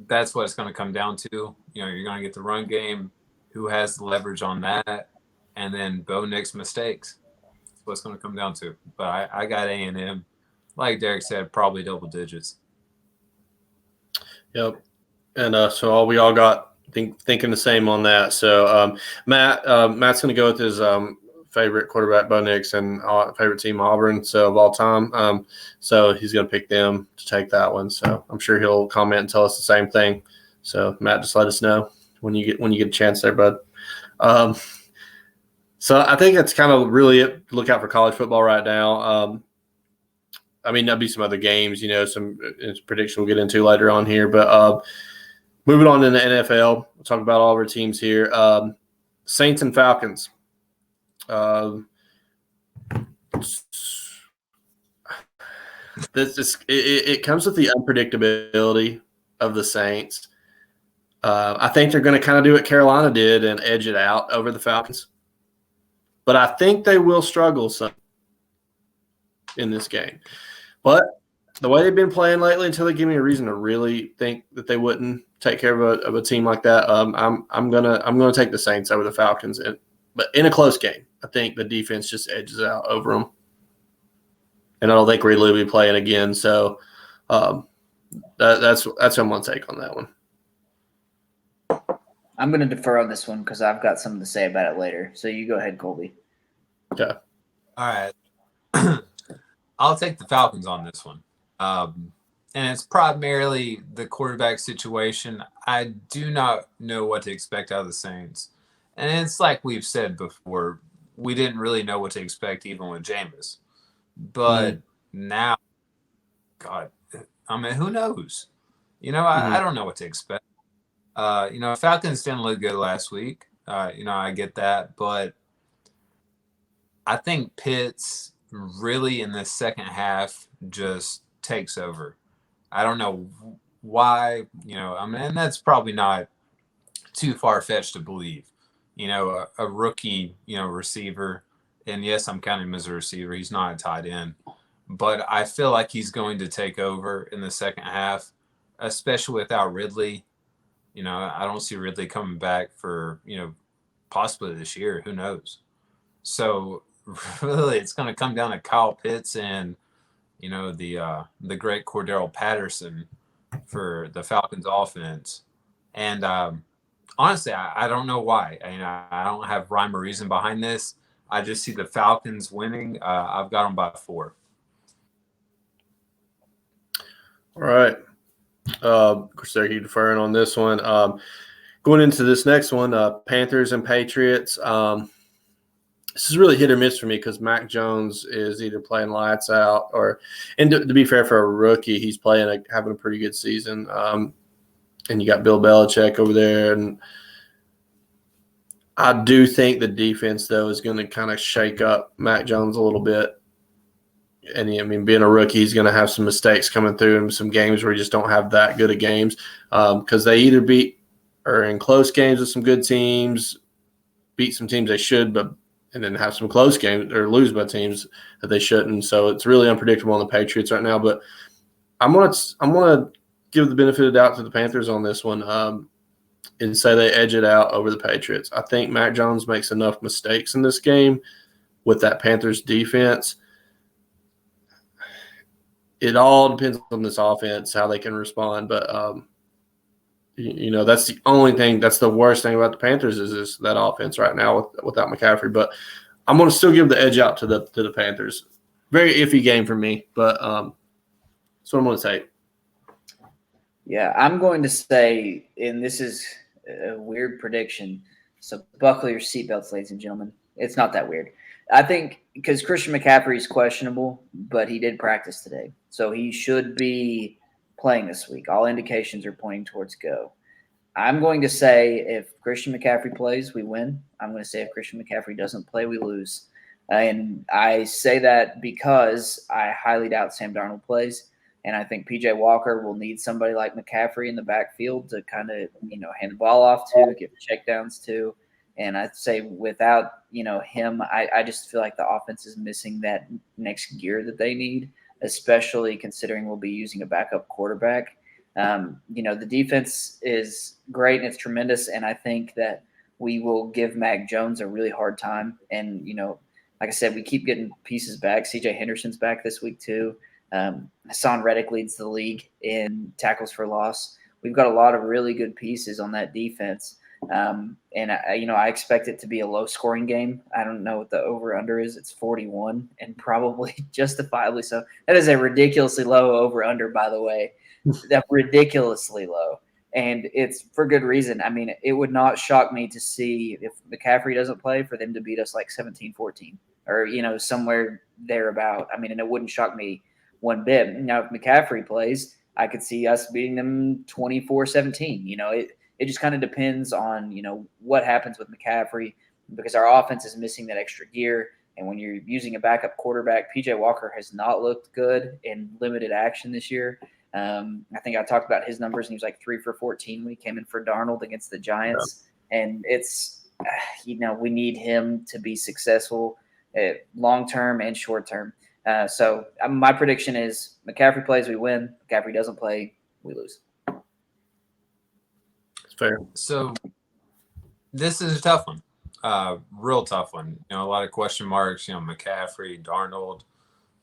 that's what it's going to come down to. You're going to get the run game, who has the leverage on that, and then Bo Nix mistakes. That's what it's going to come down to. But I got A&M, like Derek said, probably double digits. Yep. And so we all got thinking the same on that. So Matt's going to go with his favorite quarterback, Bo Nix, and favorite team, Auburn, so of all time. So he's going to pick them to take that one. So I'm sure he'll comment and tell us the same thing. So Matt, just let us know when you get a chance there, bud. So I think that's kind of really it to look out for college football right now. There'll be some other games, some prediction we'll get into later on here. But moving on to the NFL, we'll talk about all of our teams here. Saints and Falcons. It comes with the unpredictability of the Saints. I think they're going to kind of do what Carolina did and edge it out over the Falcons. But I think they will struggle some in this game. But the way they've been playing lately, until they give me a reason to really think that they wouldn't take care of a team like that, I'm gonna take the Saints over the Falcons. But in a close game, I think the defense just edges out over them. And I don't think Ridley will be playing again. So that's what I'm going to take on that one. I'm going to defer on this one because I've got something to say about it later. So you go ahead, Colby. Okay. All right. I'll take the Falcons on this one. And it's primarily the quarterback situation. I do not know what to expect out of the Saints. And it's like we've said before, we didn't really know what to expect even with Jameis. But now, God, who knows? I don't know what to expect. Falcons didn't look good last week. I get that. But I think Pitts really in the second half just takes over. I don't know why, and that's probably not too far-fetched to believe. A rookie, receiver, and yes, I'm counting him as a receiver. He's not a tight end. But I feel like he's going to take over in the second half, especially without Ridley. I don't see Ridley coming back for, possibly this year. Who knows? So really, it's going to come down to Kyle Pitts and, the great Cordero Patterson for the Falcons offense. And honestly, I don't know why. I don't have rhyme or reason behind this. I just see the Falcons winning. I've got them by 4. All right. Of course, they're deferring on this one. Going into this next one, Panthers and Patriots. This is really hit or miss for me because Mac Jones is either playing lights out and to be fair, for a rookie, he's having a pretty good season. And you got Bill Belichick over there. And I do think the defense, though, is going to kind of shake up Mac Jones a little bit. And, I mean, being a rookie, he's going to have some mistakes coming through and some games where he just don't have that good of games because they either beat or in close games with some good teams, beat some teams they should, and then have some close games or lose by teams that they shouldn't. So it's really unpredictable on the Patriots right now. But I'm gonna give the benefit of the doubt to the Panthers on this one and say they edge it out over the Patriots. I think Mac Jones makes enough mistakes in this game with that Panthers defense. It all depends on this offense, how they can respond. But, that's the only thing. That's the worst thing about the Panthers is that offense right now without McCaffrey. But I'm going to still give the edge out to the Panthers. Very iffy game for me, but that's what I'm going to say. Yeah, I'm going to say, and this is a weird prediction, so buckle your seatbelts, ladies and gentlemen. It's not that weird. I think because Christian McCaffrey is questionable, but he did practice today. So he should be playing this week. All indications are pointing towards go. I'm going to say if Christian McCaffrey plays, we win. I'm going to say if Christian McCaffrey doesn't play, we lose. And I say that because I highly doubt Sam Darnold plays. And I think P.J. Walker will need somebody like McCaffrey in the backfield to kind of, hand the ball off to, give checkdowns to. And I'd say without, him, I just feel like the offense is missing that next gear that they need, especially considering we'll be using a backup quarterback. The defense is great and it's tremendous. And I think that we will give Mac Jones a really hard time. And, like I said, we keep getting pieces back. C.J. Henderson's back this week too. Hassan Reddick leads the league in tackles for loss. We've got a lot of really good pieces on that defense. And I expect it to be a low scoring game. I don't know what the over under is. It's 41 and probably justifiably so. That is a ridiculously low over under, by the way. That ridiculously low. And it's for good reason. I mean, it would not shock me to see if McCaffrey doesn't play for them to beat us like 17-14 or, somewhere thereabout. I mean, and it wouldn't shock me one bit. Now, if McCaffrey plays, I could see us beating them 24-17. It just kind of depends on, what happens with McCaffrey because our offense is missing that extra gear. And when you're using a backup quarterback, P.J. Walker has not looked good in limited action this year. I think I talked about his numbers, and he was like 3 for 14 when he came in for Darnold against the Giants. Yeah. And it's, we need him to be successful long-term and short-term. So my prediction is McCaffrey plays, we win. McCaffrey doesn't play, we lose. Fair. So this is a tough one, real tough one. A lot of question marks. McCaffrey, Darnold.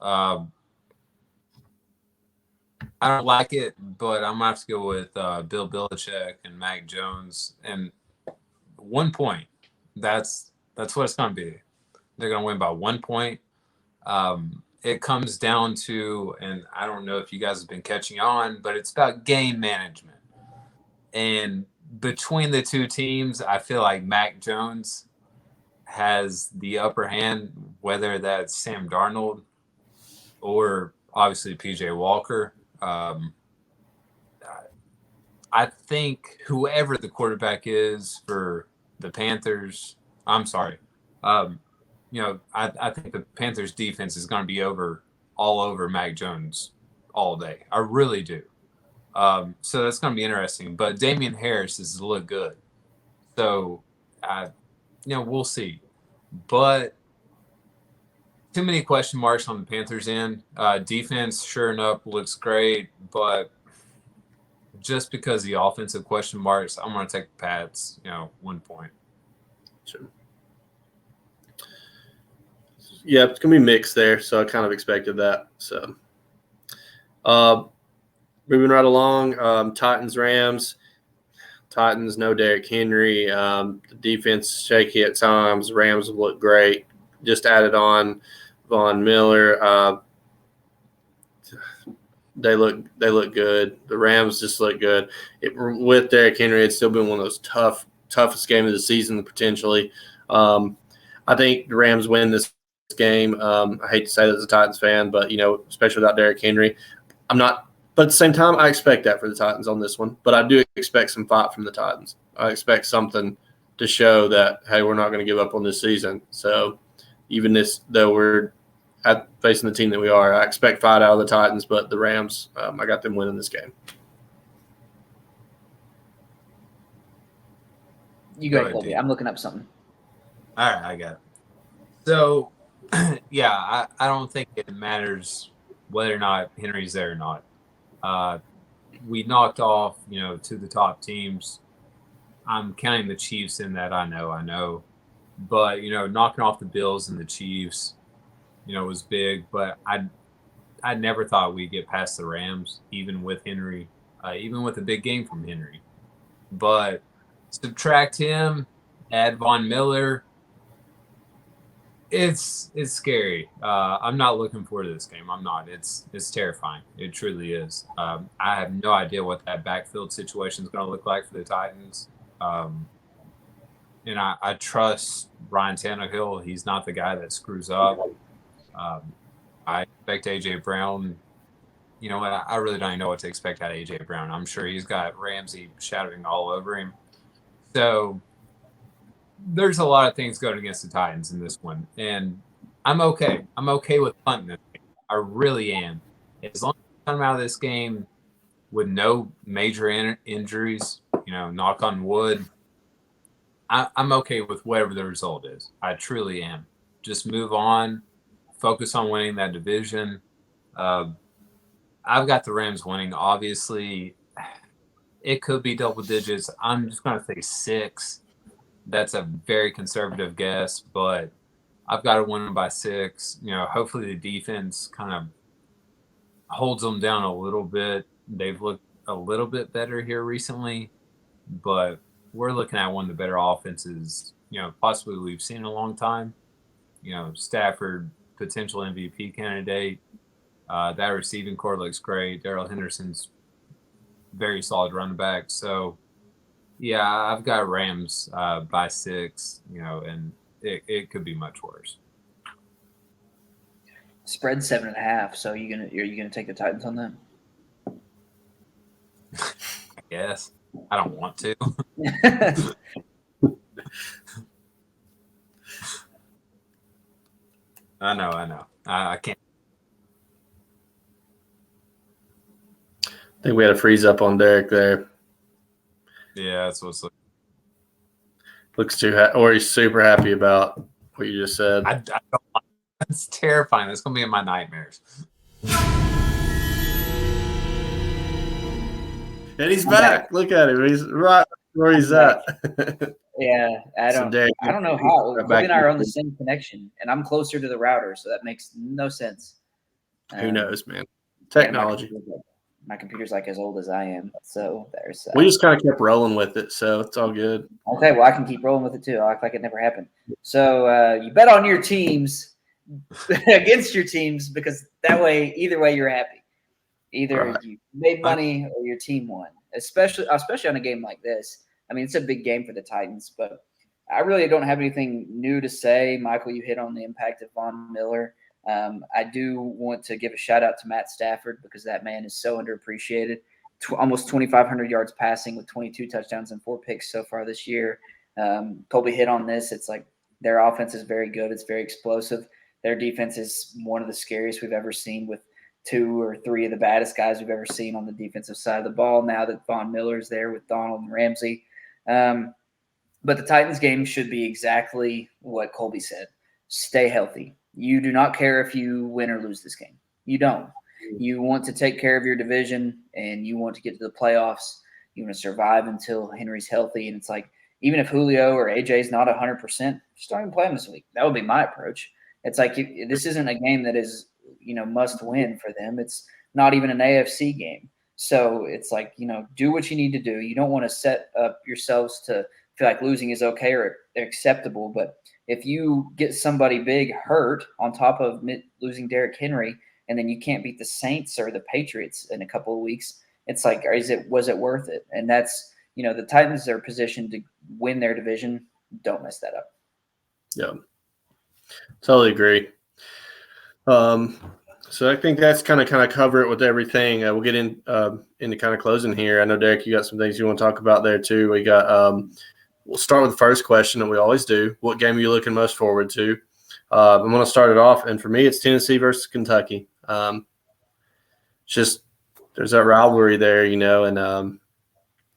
I don't like it, but I'm gonna have to go with Bill Belichick and Mac Jones. And 1 point. That's what it's gonna be. They're gonna win by 1 point. It comes down to, and I don't know if you guys have been catching on, but it's about game management. And between the two teams, I feel like Mac Jones has the upper hand, whether that's Sam Darnold or obviously P.J. Walker. I think whoever the quarterback is for the Panthers, I'm sorry. I think the Panthers defense is going to be all over Mac Jones all day. I really do. So that's going to be interesting. But Damian Harris has looked good. So, we'll see. But too many question marks on the Panthers end. Defense, sure enough, looks great. But just because the offensive question marks, I'm going to take the Pats, 1 point. Sure. Yeah, it's going to be mixed there. So I kind of expected that. So, moving right along, Titans, Rams. Titans, no Derrick Henry. The defense shaky at times. Rams look great. just added on Von Miller. They look good. The Rams just look good. With Derrick Henry, it's still been one of those toughest game of the season potentially. I think the Rams win this game. I hate to say that as a Titans fan, but especially without Derrick Henry, I'm not. But at the same time, I expect that for the Titans on this one. But I do expect some fight from the Titans. I expect something to show that, hey, we're not going to give up on this season. So even though we're facing the team that we are, I expect fight out of the Titans, but the Rams, I got them winning this game. You go ahead, Colby. I'm looking up something. All right, I got it. So, yeah, I don't think it matters whether or not Henry's there or not. We knocked off, two of the top teams. I'm counting the Chiefs in that. I know. But, knocking off the Bills and the Chiefs, was big. But I never thought we'd get past the Rams, even with Henry, even with a big game from Henry. But subtract him, add Von Miller. It's scary. I'm not looking forward to this game. I'm not. It's terrifying. It truly is. I have no idea what that backfield situation is going to look like for the Titans. And I trust Ryan Tannehill. He's not the guy that screws up. I expect A.J. Brown. You know what? I really don't know what to expect out of A.J. Brown. I'm sure he's got Ramsey shadowing all over him. So there's a lot of things going against the Titans in this one. And I'm okay. I'm okay with punting this game. I really am. As long as I come out of this game with no major injuries, knock on wood, I'm okay with whatever the result is. I truly am. Just move on. Focus on winning that division. I've got the Rams winning. Obviously, it could be double digits. I'm just going to say 6. That's a very conservative guess, but I've got to win them by 6. Hopefully the defense kind of holds them down a little bit. They've looked a little bit better here recently, but we're looking at one of the better offenses, possibly we've seen in a long time. Stafford, potential MVP candidate. That receiving core looks great. Darrell Henderson's very solid running back. So, yeah, I've got Rams by 6, and it could be much worse. Spread 7.5. So are you gonna take the Titans on that? I guess. I don't want to. I know. I can't. I think we had a freeze up on Derek there. Yeah, that's what's looks too or he's super happy about what you just said. I don't, it's terrifying. That's gonna be in my nightmares. And he's back. Look at him. He's right where he's at. Yeah, I don't know how. Colby and I are on the same connection, and I'm closer to the router, so that makes no sense. Who knows, man? Technology. My computer's like as old as I am, so there's. We just kind of kept rolling with it, so it's all good. Okay, well I can keep rolling with it too. I'll act like it never happened. So you bet on your teams against your teams because that way, either way, you're happy. Either you made money or your team won. Especially on a game like this. I mean, it's a big game for the Titans, but I really don't have anything new to say. Michael, you hit on the impact of Von Miller. I do want to give a shout out to Matt Stafford because that man is so underappreciated. Almost 2,500 yards passing with 22 touchdowns and 4 picks so far this year. Colby hit on this. It's like their offense is very good. It's very explosive. Their defense is one of the scariest we've ever seen with 2 or 3 of the baddest guys we've ever seen on the defensive side of the ball now that Von Miller's there with Donald and Ramsey. But the Titans game should be exactly what Colby said. Stay healthy. You do not care if you win or lose this game. You don't. You want to take care of your division, and you want to get to the playoffs. You want to survive until Henry's healthy. And it's like, even if Julio or AJ is not 100%, just don't even play him this week. That would be my approach. It's like this isn't a game that is, must win for them. It's not even an AFC game. So it's like, do what you need to do. You don't want to set up yourselves to feel like losing is okay or acceptable, but if you get somebody big hurt on top of losing Derrick Henry, and then you can't beat the Saints or the Patriots in a couple of weeks, it's like, was it worth it? And that's, the Titans are positioned to win their division. Don't mess that up. Yeah, totally agree. So I think that's kind of cover it with everything. We'll get into kind of closing here. I know, Derek, you got some things you want to talk about there too. We got we'll start with the first question that we always do. What game are you looking most forward to? I'm going to start it off, and for me, it's Tennessee versus Kentucky. Just there's that rivalry there, and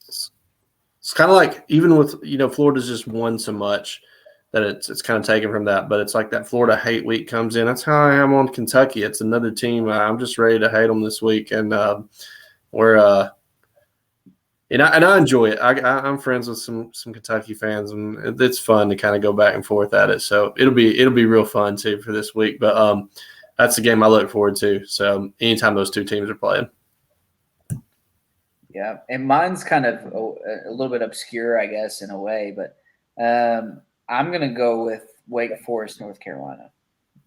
it's kind of like, even with Florida's just won so much that it's kind of taken from that, but it's like that Florida hate week comes in. That's how I am on Kentucky. It's another team. I'm just ready to hate them this week, and we're and I enjoy it. I'm friends with some Kentucky fans, and it's fun to kind of go back and forth at it. So it'll be real fun too for this week. But that's the game I look forward to. So anytime those two teams are playing. Yeah, and mine's kind of a little bit obscure, I guess, in a way, but I'm going to go with Wake Forest, North Carolina.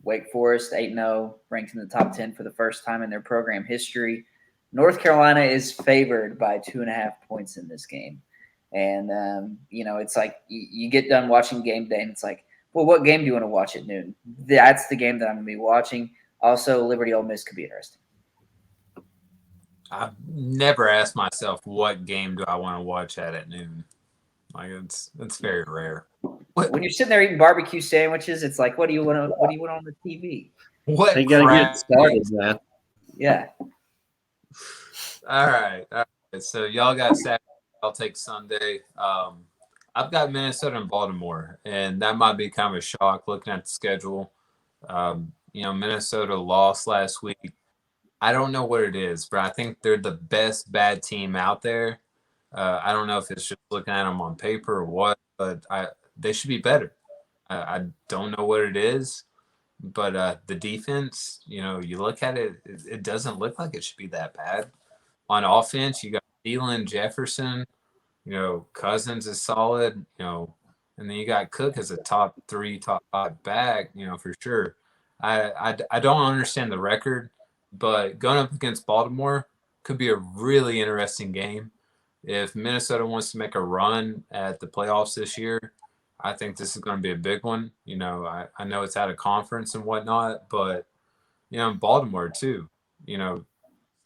Wake Forest, 8-0, ranked in the top 10 for the first time in their program history. North Carolina is favored by 2.5 points in this game. And, it's like you get done watching game day, and it's like, well, what game do you want to watch at noon? That's the game that I'm going to be watching. Also, Liberty Ole Miss could be interesting. I've never asked myself, what game do I want to watch at noon? Like, it's very rare. When you're sitting there eating barbecue sandwiches, it's like, what do you want on the TV? What? They gotta get started, man. Yeah. All right. So y'all got Saturday. I'll take Sunday. I've got Minnesota and Baltimore, and that might be kind of a shock looking at the schedule. Minnesota lost last week. I don't know what it is, but I think they're the best bad team out there. I don't know if it's just looking at them on paper or what, but they should be better. I don't know what it is, but the defense, you look at it, it doesn't look like it should be that bad. On offense, you got Thielen, Jefferson, Cousins is solid, and then you got Cook as a top 3, top 5 back, for sure. I don't understand the record, but going up against Baltimore could be a really interesting game. If Minnesota wants to make a run at the playoffs this year, I think this is going to be a big one. I know it's out of conference and whatnot, but, Baltimore too.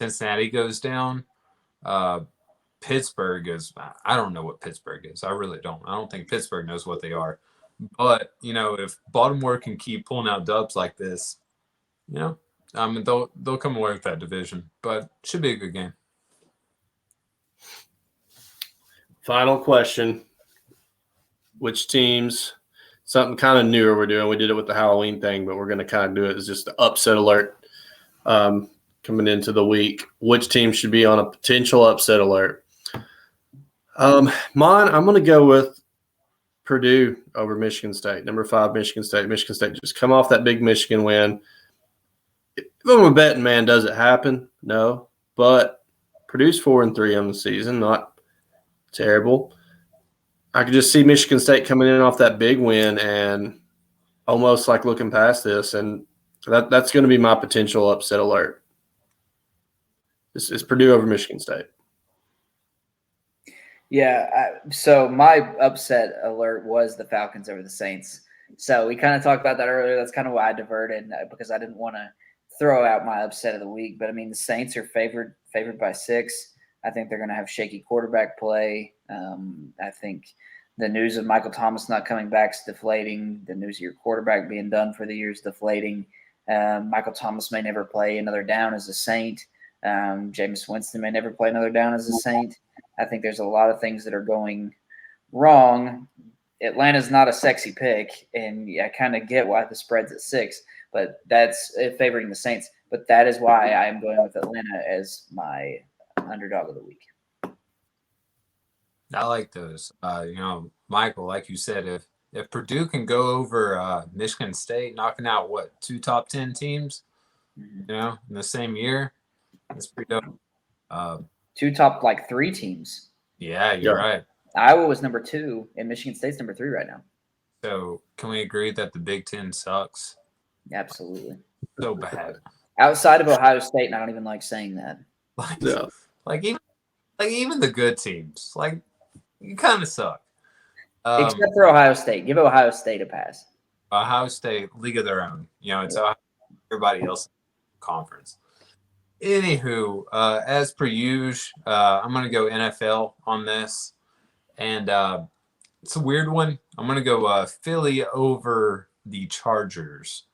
Cincinnati goes down. Pittsburgh is – I don't know what Pittsburgh is. I really don't. I don't think Pittsburgh knows what they are. But, if Baltimore can keep pulling out dubs like this, they'll come away with that division. But it should be a good game. Final question. Which teams – something kind of newer we're doing. We did it with the Halloween thing, but we're going to kind of do it as just the upset alert coming into the week. Which team should be on a potential upset alert? Mine, I'm going to go with Purdue over Michigan State. Number 5, Michigan State. Michigan State just come off that big Michigan win. If I'm a betting man, does it happen? No. But Purdue's 4-3 on the season, not terrible. I could just see Michigan State coming in off that big win and almost like looking past this, and that's going to be my potential upset alert. This is Purdue over Michigan State. Yeah, so my upset alert was the Falcons over the Saints. So we kind of talked about that earlier. That's kind of why I diverted, because I didn't want to throw out my upset of the week. But, I mean, the Saints are favored by 6. I think they're going to have shaky quarterback play. I think the news of Michael Thomas not coming back is deflating. The news of your quarterback being done for the year is deflating. Michael Thomas may never play another down as a Saint. Jameis Winston may never play another down as a Saint. I think there's a lot of things that are going wrong. Atlanta's not a sexy pick, and I kind of get why the spread's at 6, but that's favoring the Saints. But that is why I am going with Atlanta as my underdog of the week. I like those. Michael, like you said, if Purdue can go over Michigan State, knocking out 2 top 10 teams, in the same year, that's pretty dope. 2 top 3 teams. Yeah, you're right. Iowa was number 2, and Michigan State's number 3 right now. So can we agree that the Big Ten sucks Absolutely. so bad? Outside of Ohio State, and I don't even like saying that. Like, Yeah. like even the good teams, like you kind of suck. Except for Ohio State. Give Ohio State a pass. Ohio State, league of their own. It's everybody else conference. Anywho, as per usual, I'm going to go NFL on this. And it's a weird one. I'm going to go Philly over the Chargers.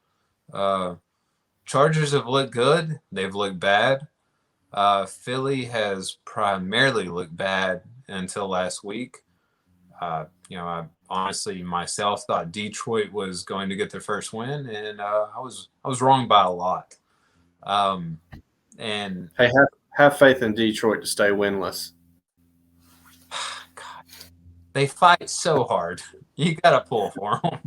Chargers have looked good. They've looked bad. Philly has primarily looked bad until last week. I honestly myself thought Detroit was going to get their first win, and I was wrong by a lot. And Hey, have faith in Detroit to stay winless. God, they fight so hard. You got to pull for them.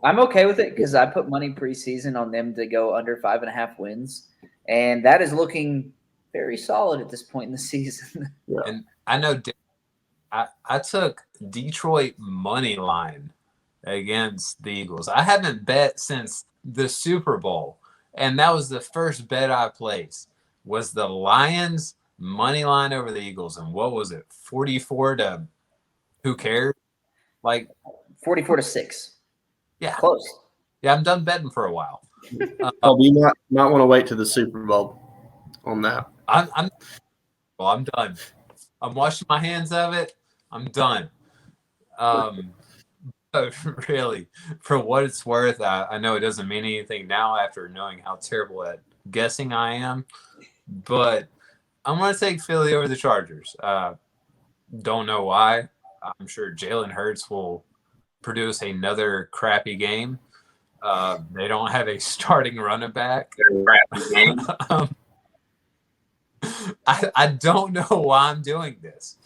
I'm okay with it because I put money preseason on them to go under 5.5 wins, and that is looking very solid at this point in the season. Yeah. And I know I took Detroit money line against the Eagles. I haven't bet since the Super Bowl, and that was the first bet I placed. Was the Lions money line over the Eagles, and what was it? 44 to who cares? Like 44-6. Yeah, Close. Yeah, I'm done betting for a while. You might want to wait to the Super Bowl on that. I'm done. I'm washing my hands of it. I'm done. But really, for what it's worth, I know it doesn't mean anything now after knowing how terrible at guessing I am, but I'm going to take Philly over the Chargers. Don't know why. I'm sure Jalen Hurts will produce another crappy game. They don't have a starting running back. I don't know why I'm doing this.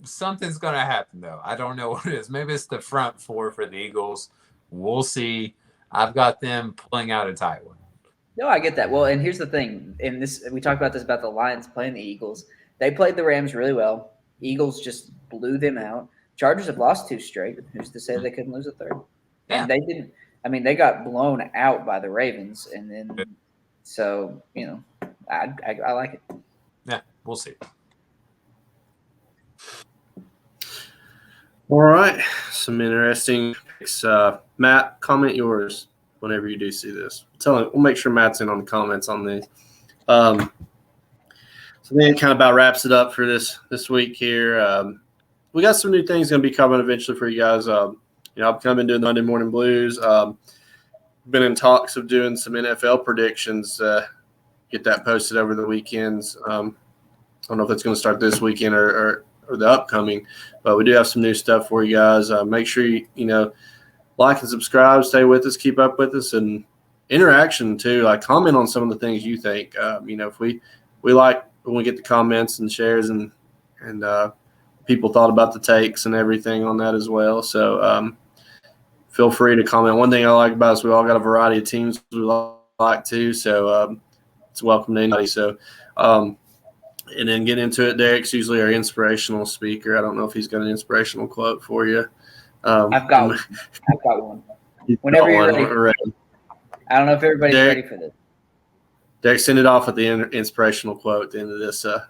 Something's going to happen, though. I don't know what it is. Maybe it's the front four for the Eagles. We'll see. I've got them pulling out a tight one. No, I get that. Well, and here's the thing. And this, we talked about this about the Lions playing the Eagles. They played the Rams really well. Eagles just blew them out. Chargers have lost 2 straight. Who's to say they couldn't lose a third? Yeah. And they didn't. I mean, they got blown out by the Ravens, and then so I like it. Yeah, we'll see. All right, some interesting picks. Matt, comment yours whenever you do see this. We'll make sure Matt's in on the comments on these. So then it kind of about wraps it up for this week here. We got some new things going to be coming eventually for you guys. I've kind of been doing the Monday Morning Blues. Been in talks of doing some NFL predictions. Get that posted over the weekends. I don't know if that's going to start this weekend or the upcoming, but we do have some new stuff for you guys. Make sure you like and subscribe, stay with us, keep up with us, and interaction too. Like comment on some of the things you think. If we like when we get the comments and shares and people thought about the takes and everything on that as well. So feel free to comment. One thing I like about us, we all got a variety of teams we like too. So it's welcome to anybody. So and then get into it. Derek's usually our inspirational speaker. I don't know if he's got an inspirational quote for you. I've got one. Whenever you're ready. I don't know if everybody's ready for this. Derek, send it off with the inspirational quote at the end of this. All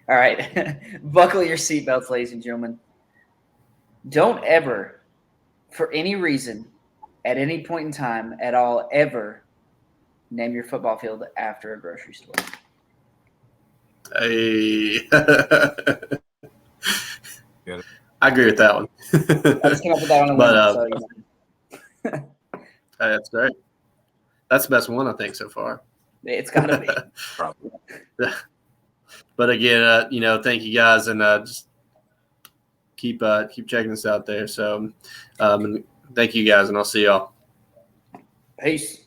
right. Buckle your seatbelts, ladies and gentlemen. Don't ever, for any reason, at any point in time at all, ever name your football field after a grocery store. Hey. I agree with that one. I just came up with that one. That's great. That's the best one, I think, so far. It's got to be. Probably. But again, thank you guys, and just keep checking us out there. So, and thank you guys, and I'll see y'all. Peace.